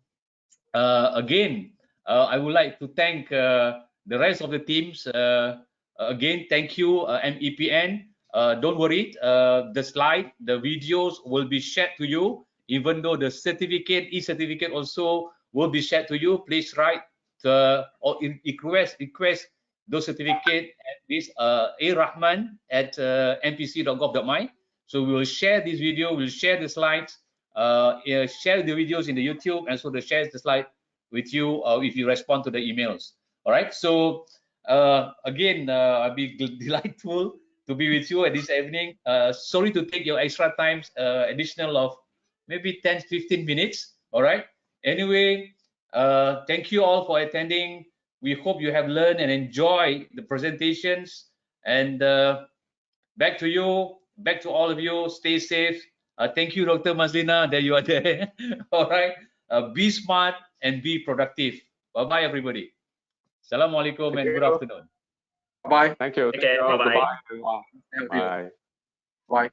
Speaker 2: again, I would like to thank the rest of the teams. Again, thank you, MEPN. Don't worry, the slide, the videos will be shared to you, even though the certificate, e-certificate also will be shared to you. Please write or request those certificate at this arahman@mpc.gov.my. So we will share this video, we'll share the slides, share the videos in the YouTube, and so to share the slide with you if you respond to the emails. All right. So again, I'll be delightful to be with you at this evening. Sorry to take your extra time, additional of maybe 10-15 minutes. All right. Anyway, thank you all for attending. We hope you have learned and enjoyed the presentations. And back to you, back to all of you. Stay safe. Thank you, Dr. Mazlina, that you are there. All right. Be smart and be productive. Bye-bye, everybody. Assalamualaikum and good afternoon.
Speaker 3: Bye.
Speaker 4: Thank you.
Speaker 5: Okay, bye-bye.
Speaker 4: Goodbye. Bye.
Speaker 3: Bye.